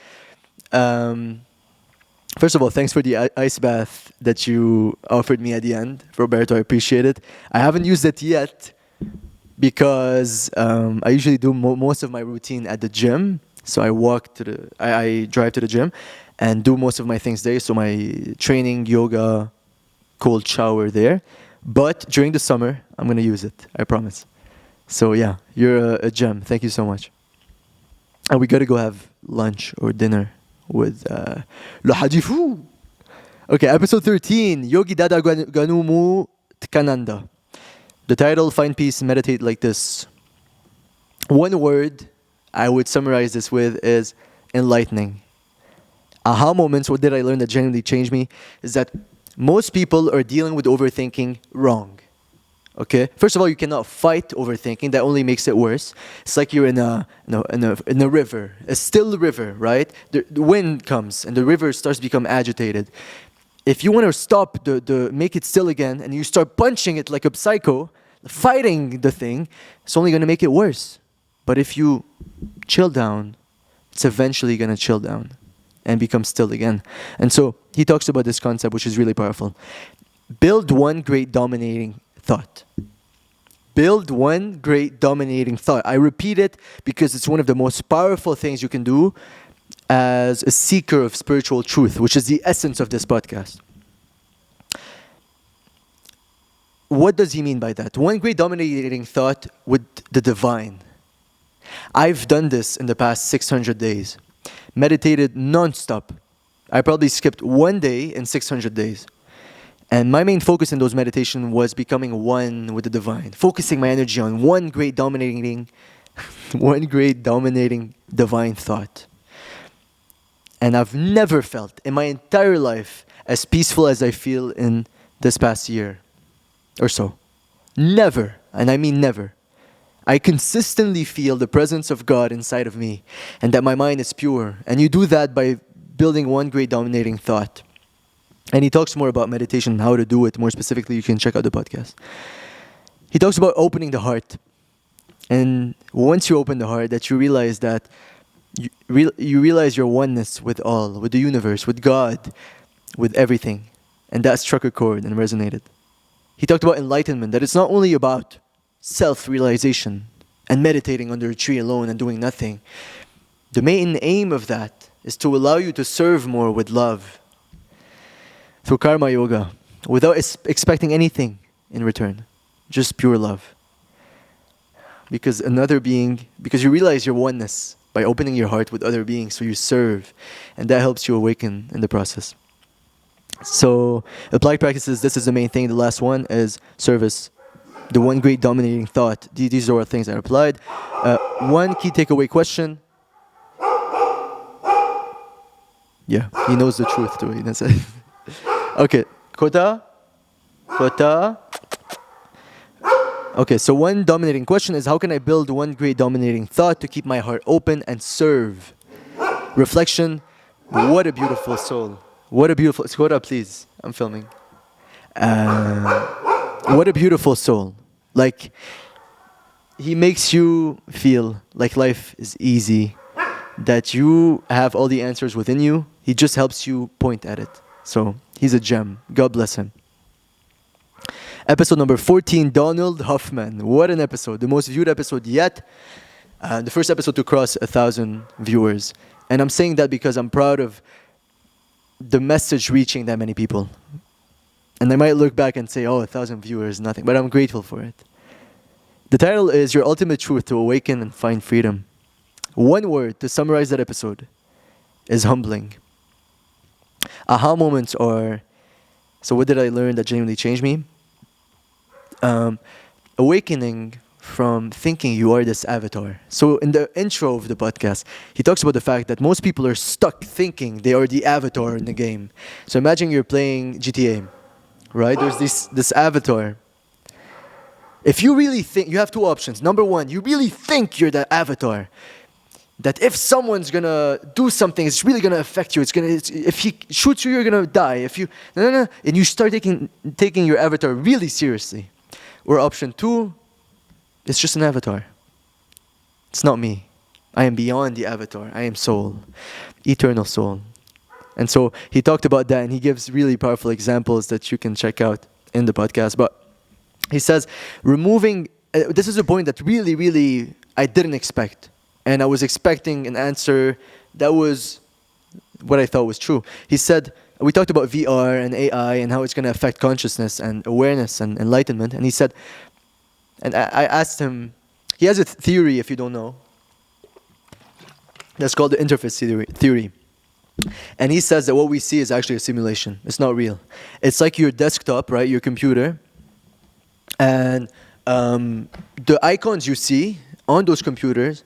S1: first of all, thanks for the ice bath that you offered me at the end, Roberto. I appreciate it. I haven't used it yet, because I usually do most of my routine at the gym. So I drive to the gym and do most of my things there. So my training, yoga, cold shower there. But during the summer, I'm going to use it. I promise. So yeah, you're a gem. Thank you so much. And we got to go have lunch or dinner with Le Hadifu. Okay, episode 13, Yogi Dada Ganumutkananda. The title, Find Peace, Meditate Like This. One word I would summarize this with is enlightening. Aha moments, what did I learn that genuinely changed me, is that most people are dealing with overthinking wrong. Okay? First of all, you cannot fight overthinking. That only makes it worse. It's like you're in a river, a still river, right? The wind comes and the river starts to become agitated. If you want to stop make it still again, and you start punching it like a psycho, fighting the thing, it's only going to make it worse. But if you chill down, it's eventually going to chill down and become still again. And so he talks about this concept, which is really powerful. Build one great dominating thought. Build one great dominating thought. I repeat it because it's one of the most powerful things you can do as a seeker of spiritual truth, which is the essence of this podcast. What does he mean by that? One great dominating thought with the divine. I've done this in the past 600 days. Meditated non-stop. I probably skipped one day in 600 days. And my main focus in those meditations was becoming one with the divine. Focusing my energy on one great dominating divine thought. And I've never felt in my entire life as peaceful as I feel in this past year or so. Never, and I mean never. I consistently feel the presence of God inside of me and that my mind is pure. And you do that by building one great dominating thought. And he talks more about meditation and how to do it. More specifically, you can check out the podcast. He talks about opening the heart. And once you open the heart, that you realize that you realize your oneness with all, with the universe, with God, with everything. And that struck a chord and resonated. He talked about enlightenment, that it's not only about self-realization and meditating under a tree alone and doing nothing. The main aim of that is to allow you to serve more with love through karma yoga, without expecting anything in return, just pure love. Because you realize your oneness by opening your heart with other beings, so you serve, and that helps you awaken in the process. So, applied practices, this is the main thing. The last one is service. The one great dominating thought. These are all things I applied. One key takeaway question. Yeah, he knows the truth too. That's it. Okay, Kota. Okay, so one dominating question is, how can I build one great dominating thought to keep my heart open and serve? Reflection. What a beautiful soul. What a beautiful... Kota, please. I'm filming. What a beautiful soul. Like, he makes you feel like life is easy, that you have all the answers within you. He just helps you point at it. So, he's a gem. God bless him. Episode number 14, Donald Hoffman. What an episode. The most viewed episode yet. The first episode to cross 1,000 viewers. And I'm saying that because I'm proud of the message reaching that many people. And I might look back and say, 1,000 viewers, nothing. But I'm grateful for it. The title is Your Ultimate Truth to Awaken and Find Freedom. One word to summarize that episode is humbling. Aha moments are, so what did I learn that genuinely changed me? Awakening from thinking you are this avatar. So in the intro of the podcast, he talks about the fact that most people are stuck thinking they are the avatar in the game. So imagine you're playing GTA, right? There's this avatar. If you really think, you have two options. Number one, you really think you're the avatar. That if someone's gonna do something, it's really gonna affect you. If he shoots you, you're gonna die. If you and you start taking your avatar really seriously. Or option two, it's just an avatar. It's not me. I am beyond the avatar. I am soul, eternal soul. And so he talked about that, and he gives really powerful examples that you can check out in the podcast. But he says, removing this is a point that really I didn't expect. And I was expecting an answer that was what I thought was true. He said, we talked about VR and AI and how it's going to affect consciousness and awareness and enlightenment. And he said, and I asked him, he has a theory, if you don't know, that's called the interface theory. And he says that what we see is actually a simulation. It's not real. It's like your desktop, right, your computer. And the icons you see on those computers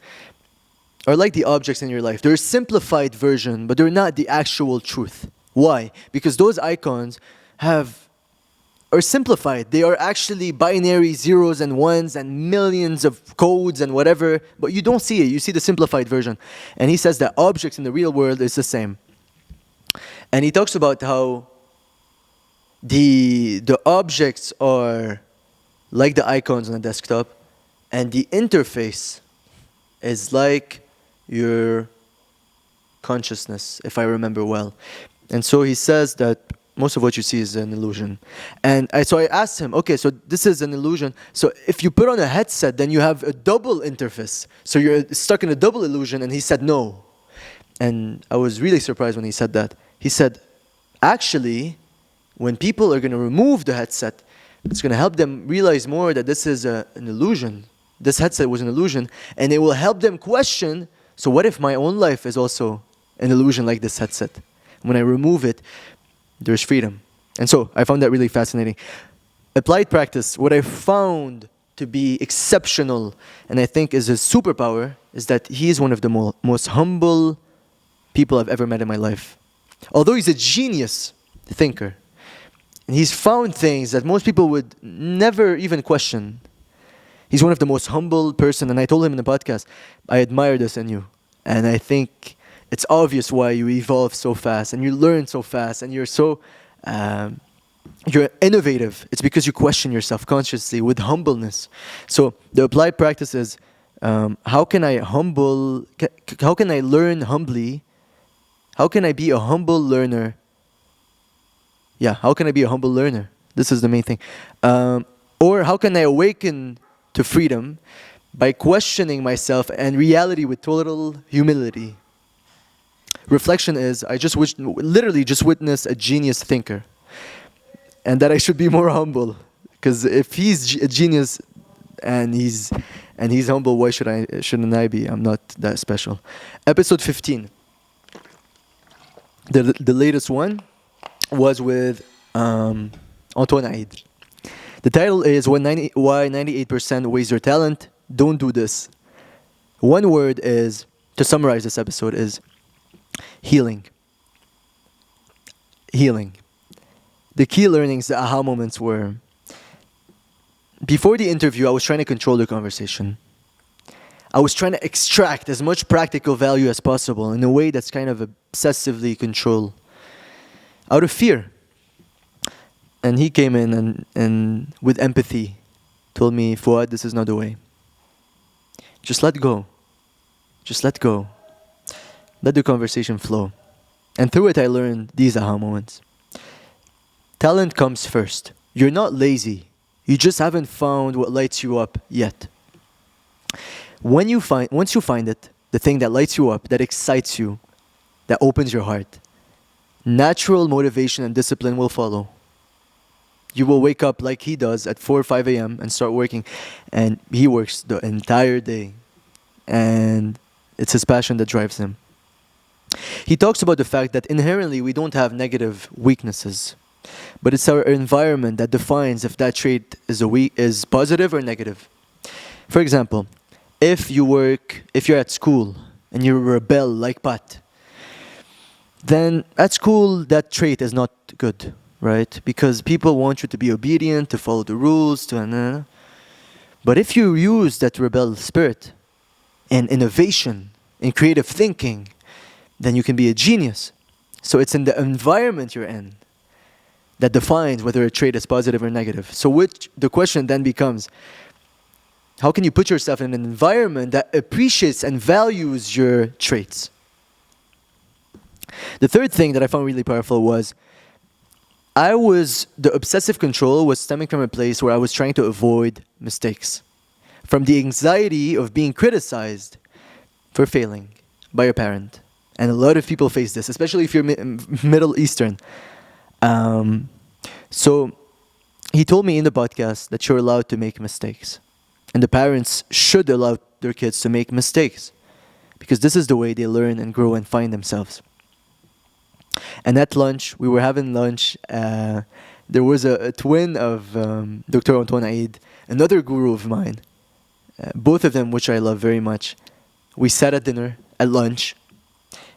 S1: are like the objects in your life. They're a simplified version, but they're not the actual truth. Why? Because those icons are simplified. They are actually binary zeros and ones and millions of codes and whatever, but you don't see it. You see the simplified version. And he says that objects in the real world is the same. And he talks about how the objects are like the icons on a desktop, and the interface is like your consciousness, if I remember well. And so he says that most of what you see is an illusion. And so I asked him, okay, so this is an illusion. So if you put on a headset, then you have a double interface. So you're stuck in a double illusion. And he said no. And I was really surprised when he said that. He said, actually, when people are going to remove the headset, it's going to help them realize more that this is an illusion. This headset was an illusion. And it will help them question, so what if my own life is also an illusion like this headset? When I remove it, there's freedom. And so I found that really fascinating. Applied practice, what I found to be exceptional and I think is his superpower is that he is one of the most humble people I've ever met in my life. Although he's a genius thinker, and he's found things that most people would never even question. He's one of the most humble person, and I told him in the podcast, I admire this in you. And I think it's obvious why you evolve so fast and you learn so fast and you're so you're innovative. It's because you question yourself consciously with humbleness. So the applied practice is how can I learn humbly? How can I be a humble learner? Yeah, how can I be a humble learner? This is the main thing. Or how can I awaken to freedom by questioning myself and reality with total humility? Reflection is, I literally just witnessed a genius thinker. And that I should be more humble. Because if he's a genius and he's humble, why shouldn't I be? I'm not that special. Episode 15. The latest one was with Antoine Eid. The title is Why 98% Waste Your Talent. Don't do this. One word is, to summarize this episode, is healing. Healing. The key learnings, the aha moments were, before the interview, I was trying to control the conversation. I was trying to extract as much practical value as possible in a way that's kind of obsessively controlled, out of fear. And he came in and with empathy told me, Fouad, this is not the way. Just let go. Just let go. Let the conversation flow. And through it, I learned these aha moments. Talent comes first. You're not lazy. You just haven't found what lights you up yet. Once you find it, the thing that lights you up, that excites you, that opens your heart, natural motivation and discipline will follow. You will wake up like he does at 4 or 5 a.m. and start working. And he works the entire day. And it's his passion that drives him. He talks about the fact that inherently we don't have negative weaknesses. But it's our environment that defines if that trait is positive or negative. For example, if you're at school and you rebel like Pat, then at school that trait is not good, right? Because people want you to be obedient, to follow the rules, But if you use that rebel spirit in innovation, in creative thinking, then you can be a genius. So it's in the environment you're in that defines whether a trait is positive or negative. So the question then becomes, how can you put yourself in an environment that appreciates and values your traits? The third thing that I found really powerful was, the obsessive control was stemming from a place where I was trying to avoid mistakes. from the anxiety of being criticized for failing by your parent. And a lot of people face this, especially if you're Middle Eastern. So he told me in the podcast that you're allowed to make mistakes. And the parents should allow their kids to make mistakes, because this is the way they learn and grow and find themselves. And at lunch, we were having lunch. There was a twin of Dr. Antoine Eid, another guru of mine. Both of them, which I love very much. We sat at dinner, at lunch,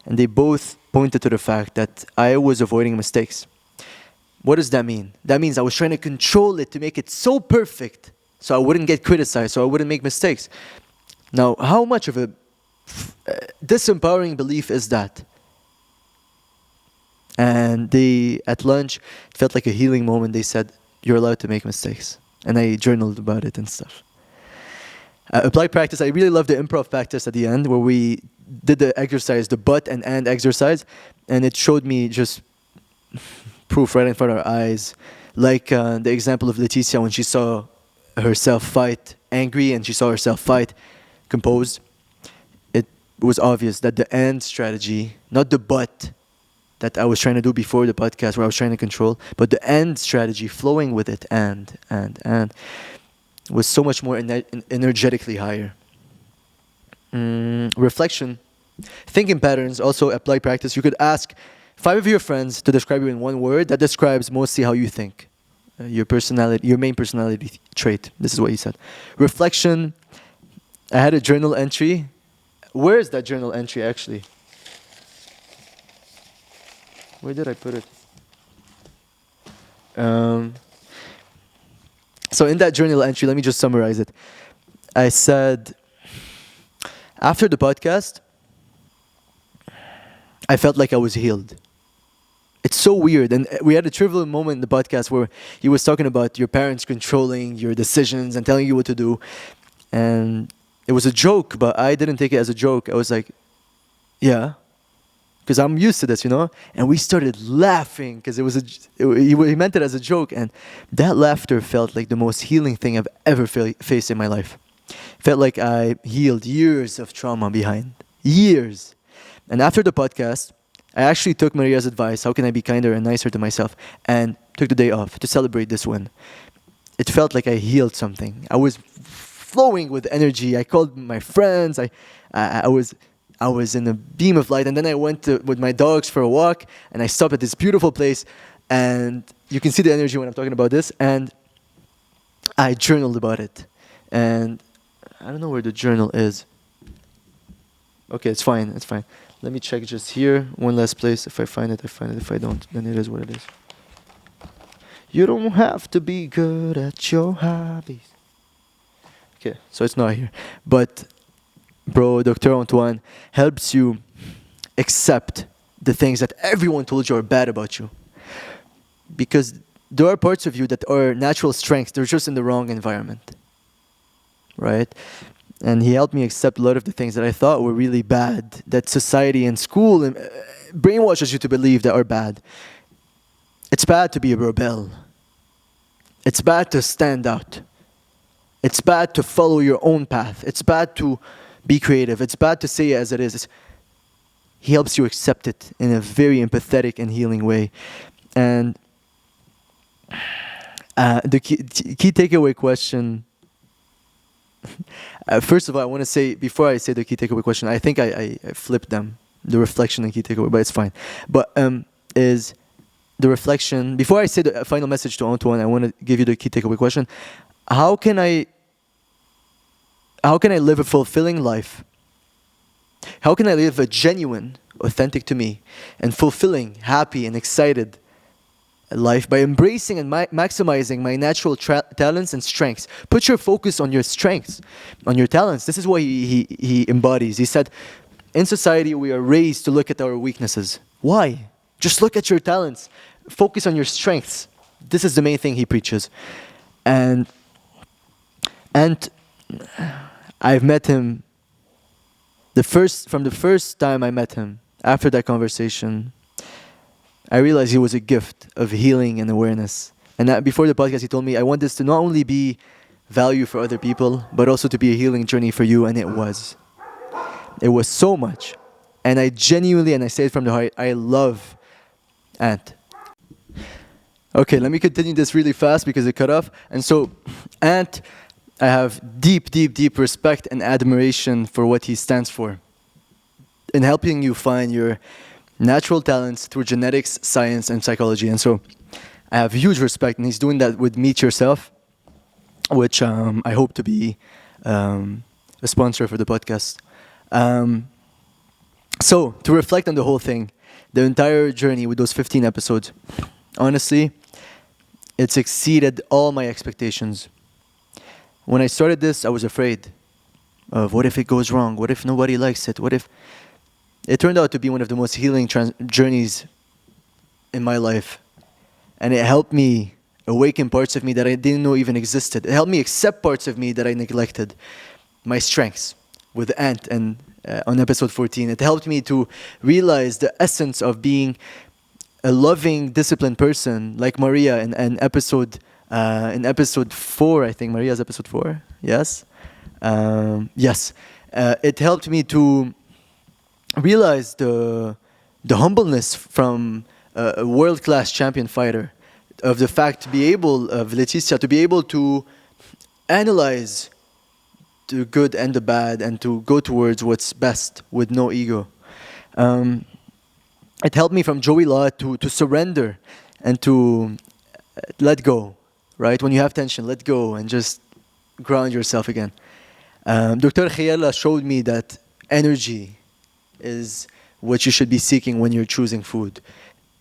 S1: and they both pointed to the fact that I was avoiding mistakes. What does that mean? That means I was trying to control it to make it so perfect so I wouldn't get criticized, so I wouldn't make mistakes. Now, how much of a disempowering belief is that? And they, at lunch, it felt like a healing moment. They said, you're allowed to make mistakes. And I journaled about it and stuff. Applied practice, I really love the improv practice at the end where we did the exercise, the but and exercise. And it showed me just proof right in front of our eyes. Like the example of Laetitia when she saw herself fight angry and she saw herself fight composed. It was obvious that the and strategy, not the but, that I was trying to do before the podcast where I was trying to control, but the and strategy flowing with it and was so much more energetically higher. Reflection, thinking patterns, also apply practice. You could ask 5 of your friends to describe you in one word that describes mostly how you think, your personality, your main personality trait. This is what he said. Reflection, I had a journal entry. Where is that journal entry actually? Where did I put it? So in that journal entry, let me just summarize it. I said, after the podcast, I felt like I was healed. It's so weird. And we had a trivial moment in the podcast where he was talking about your parents controlling your decisions and telling you what to do. And it was a joke, but I didn't take it as a joke. I was like, yeah. Because I'm used to this, you know? And we started laughing because he meant it as a joke. And that laughter felt like the most healing thing I've ever faced in my life. Felt like I healed years of trauma behind. Years. And after the podcast, I actually took Maria's advice, how can I be kinder and nicer to myself, and took the day off to celebrate this win. It felt like I healed something. I was flowing with energy. I called my friends. I was in a beam of light, and then I went with my dogs for a walk, and I stopped at this beautiful place, and you can see the energy when I'm talking about this, and I journaled about it. And I don't know where the journal is. Okay, it's fine. Let me check just here, one last place. If I find it, I find it. If I don't, then it is what it is. You don't have to be good at your hobbies. Okay, so it's not here. But, bro, Dr. Antoine helps you accept the things that everyone told you are bad about you. Because there are parts of you that are natural strengths. They're just in the wrong environment. Right? And he helped me accept a lot of the things that I thought were really bad, that society and school brainwashes you to believe that are bad. It's bad to be a rebel. It's bad to stand out. It's bad to follow your own path. It's bad to be creative. It's bad to say it as it is. He helps you accept it in a very empathetic and healing way. And the key takeaway question... first of all, I want to say, before I say the key takeaway question, I think I flipped them, the reflection and key takeaway, but it's fine. But is the reflection, before I say the final message to Antoine, I want to give you the key takeaway question. How can I live a fulfilling life? How can I live a genuine, authentic to me, and fulfilling, happy and excited life by embracing and maximizing my natural talents and strengths? Put your focus on your strengths, on your talents. This is what he embodies. He said, in society, we are raised to look at our weaknesses. Why? Just look at your talents. Focus on your strengths. This is the main thing he preaches. And I've met him from the first time I met him. After that conversation, I realized he was a gift of healing and awareness. And before the podcast, he told me, I want this to not only be value for other people, but also to be a healing journey for you, and it was. It was so much. And I genuinely, and I say it from the heart, I love Ant. Okay, let me continue this really fast because it cut off. And so, Ant, I have deep, deep, deep respect and admiration for what he stands for in helping you find your natural talents through genetics, science, and psychology. And so, I have huge respect, and he's doing that with Meet Yourself, which I hope to be a sponsor for the podcast. So, to reflect on the whole thing, the entire journey with those 15 episodes, honestly, it's exceeded all my expectations. When I started this, I was afraid of what if it goes wrong? What if nobody likes it? What if... It turned out to be one of the most healing journeys in my life. And it helped me awaken parts of me that I didn't know even existed. It helped me accept parts of me that I neglected. My strengths with Ant and on episode 14. It helped me to realize the essence of being a loving, disciplined person like Maria in episode 4, I think. Maria's episode 4, yes? Yes. It helped me to realize the humbleness from a world-class champion fighter, of the fact to be able, of Laetitia, to be able to analyze the good and the bad and to go towards what's best with no ego. It helped me from Joey Lott to surrender and to let go, right? When you have tension, let go and just ground yourself again. Dr. Khairallah showed me that energy is what you should be seeking when you're choosing food.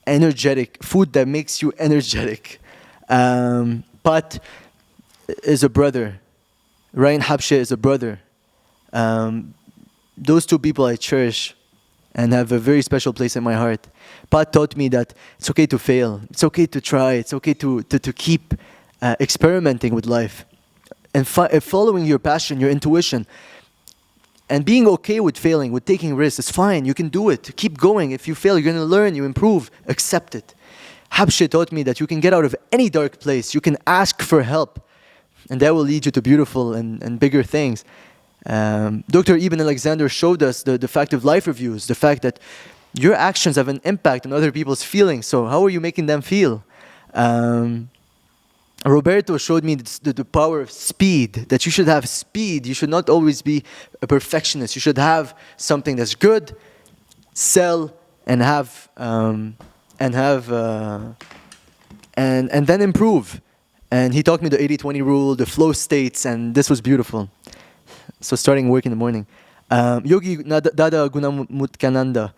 S1: Energetic, food that makes you energetic. Pat is a brother. Ryan Habchy is a brother. Those two people I cherish and have a very special place in my heart. Pat taught me that it's okay to fail. It's okay to try. It's okay to keep experimenting with life. And following your passion, your intuition. And being okay with failing, with taking risks. It's fine. You can do it. Keep going. If you fail, you're going to learn. You improve. Accept it. Habchy taught me that you can get out of any dark place. You can ask for help. And that will lead you to beautiful and bigger things. Dr. Eben Alexander showed us the fact of life reviews, the fact that your actions have an impact on other people's feelings. So how are you making them feel? Roberto showed me the power of speed, that you should have speed. You should not always be a perfectionist. You should have something that's good, sell, and have and then improve. And he taught me the 80-20 rule, the flow states, and this was beautiful. So starting work in the morning. Yogi Dada Ganumutkananda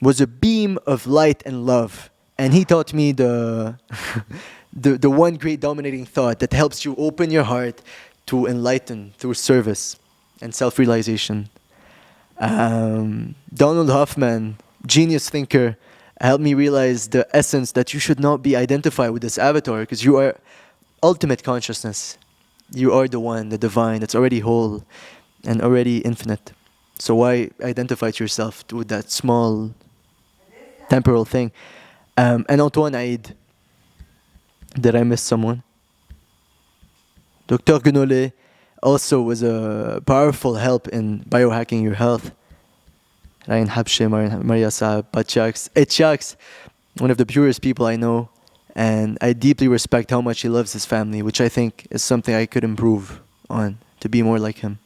S1: was a beam of light and love. And he taught me the one great dominating thought that helps you open your heart to enlighten through service and self-realization. Donald Hoffman, genius thinker, helped me realize the essence that you should not be identified with this avatar, because you are ultimate consciousness. You are the one, the divine, that's already whole and already infinite. So why identify to yourself with that small temporal thing? And Antoine Eid. Did I miss someone? Dr. Guenole also was a powerful help in biohacking your health. Ryan Habchy, Maria Saab, Etienne, one of the purest people I know. And I deeply respect how much he loves his family, which I think is something I could improve on, to be more like him.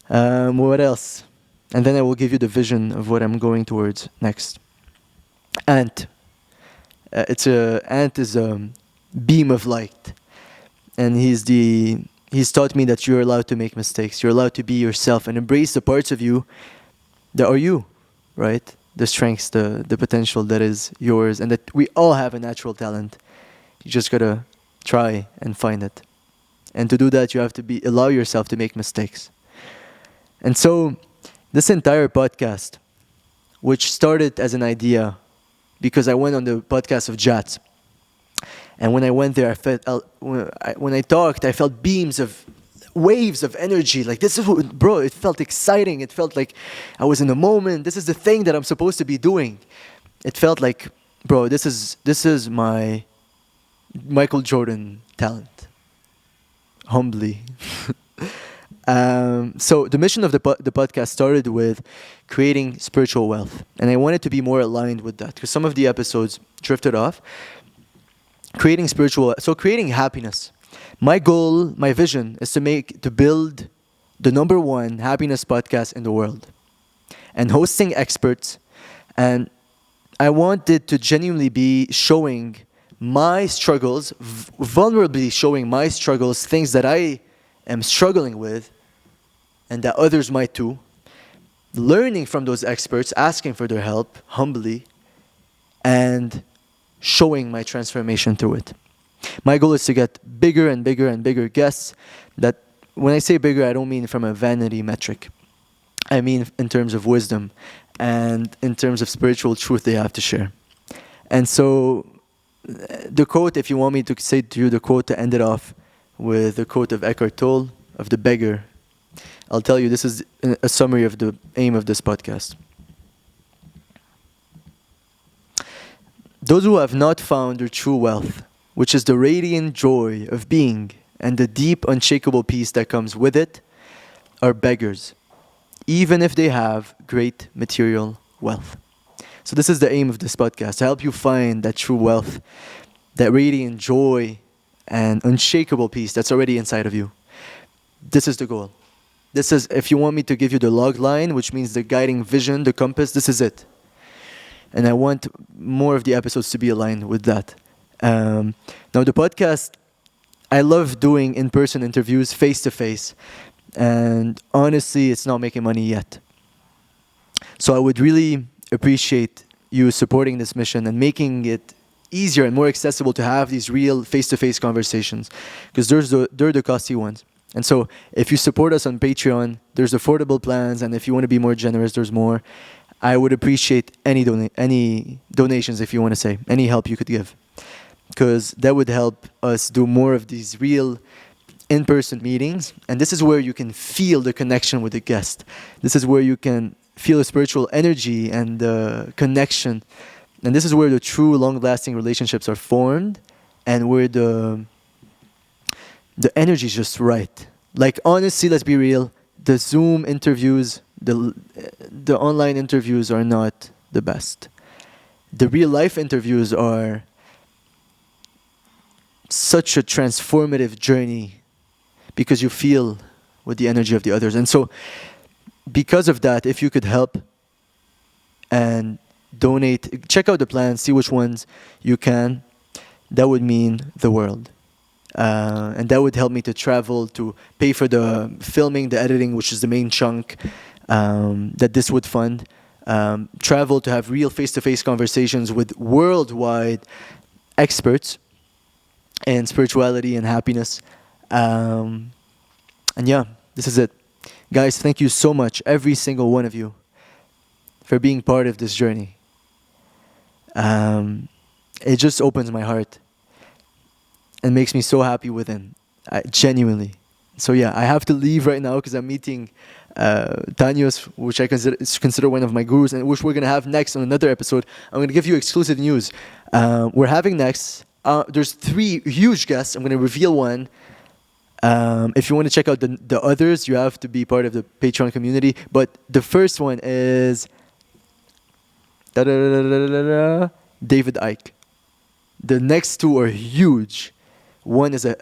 S1: What else? And then I will give you the vision of what I'm going towards next. Ant. Ant is a beam of light. And he's taught me that you're allowed to make mistakes. You're allowed to be yourself and embrace the parts of you that are you, right? The strengths, the potential that is yours, and that we all have a natural talent. You just gotta try and find it. And to do that, you have to allow yourself to make mistakes. And so, this entire podcast, which started as an idea, because I went on the podcast of Jats, and when I went there, when I talked, I felt waves of energy. Like, this is what, bro, it felt exciting. It felt like I was in the moment. This is the thing that I'm supposed to be doing. It felt like, bro, this is my Michael Jordan talent. humbly. So the mission of the podcast started with creating spiritual wealth, and I wanted to be more aligned with that because some of the episodes drifted off. Creating happiness. My goal, my vision is to build the number one happiness podcast in the world, and hosting experts, and I wanted to genuinely be showing my struggles, vulnerably showing my struggles, things that I am struggling with and that others might too, learning from those experts, asking for their help humbly, and showing my transformation through it. My goal is to get bigger and bigger and bigger guests. That when I say bigger, I don't mean from a vanity metric. I mean in terms of wisdom and in terms of spiritual truth they have to share. And so the quote, if you want me to say to you the quote to end it off with the quote of Eckhart Tolle, of the beggar, I'll tell you this is a summary of the aim of this podcast. Those who have not found their true wealth, which is the radiant joy of being and the deep, unshakable peace that comes with it, are beggars, even if they have great material wealth. So this is the aim of this podcast, to help you find that true wealth, that radiant joy and unshakable peace that's already inside of you. This is the goal. This is, if you want me to give you the log line, which means the guiding vision, the compass, this is it. And I want more of the episodes to be aligned with that. Now the podcast, I love doing in-person interviews, face-to-face. And honestly, it's not making money yet. So I would really appreciate you supporting this mission and making it easier and more accessible to have these real face-to-face conversations. Because they're the costly ones. And so if you support us on Patreon, there's affordable plans. And if you want to be more generous, there's more. I would appreciate any donations, if you want to say, any help you could give. Because that would help us do more of these real in-person meetings. And this is where you can feel the connection with the guest. This is where you can feel the spiritual energy and the connection. And this is where the true long-lasting relationships are formed and where the energy is just right. Like, honestly, let's be real. The Zoom interviews, the online interviews are not the best. The real-life interviews are such a transformative journey because you feel with the energy of the others. And so, because of that, if you could help and donate, check out the plans, see which ones you can, that would mean the world. And that would help me to travel, to pay for the filming, the editing, which is the main chunk that this would fund. Travel to have real face-to-face conversations with worldwide experts in spirituality and happiness. And yeah, this is it. Guys, thank you so much, every single one of you, for being part of this journey. It just opens my heart and makes me so happy within, genuinely. So yeah, I have to leave right now because I'm meeting Tanyos, which I consider one of my gurus, and which we're going to have next on another episode. I'm going to give you exclusive news. We're having next, there's 3 huge guests. I'm going to reveal one. If you want to check out the others, you have to be part of the Patreon community. But the first one is David Icke. The next 2 are huge. One is a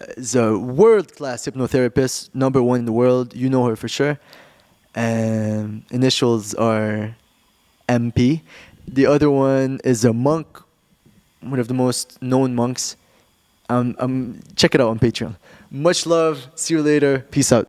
S1: world-class hypnotherapist, #1 in the world. You know her for sure. Initials are MP. The other one is a monk, one of the most known monks. Check it out on Patreon. Much love. See you later. Peace out.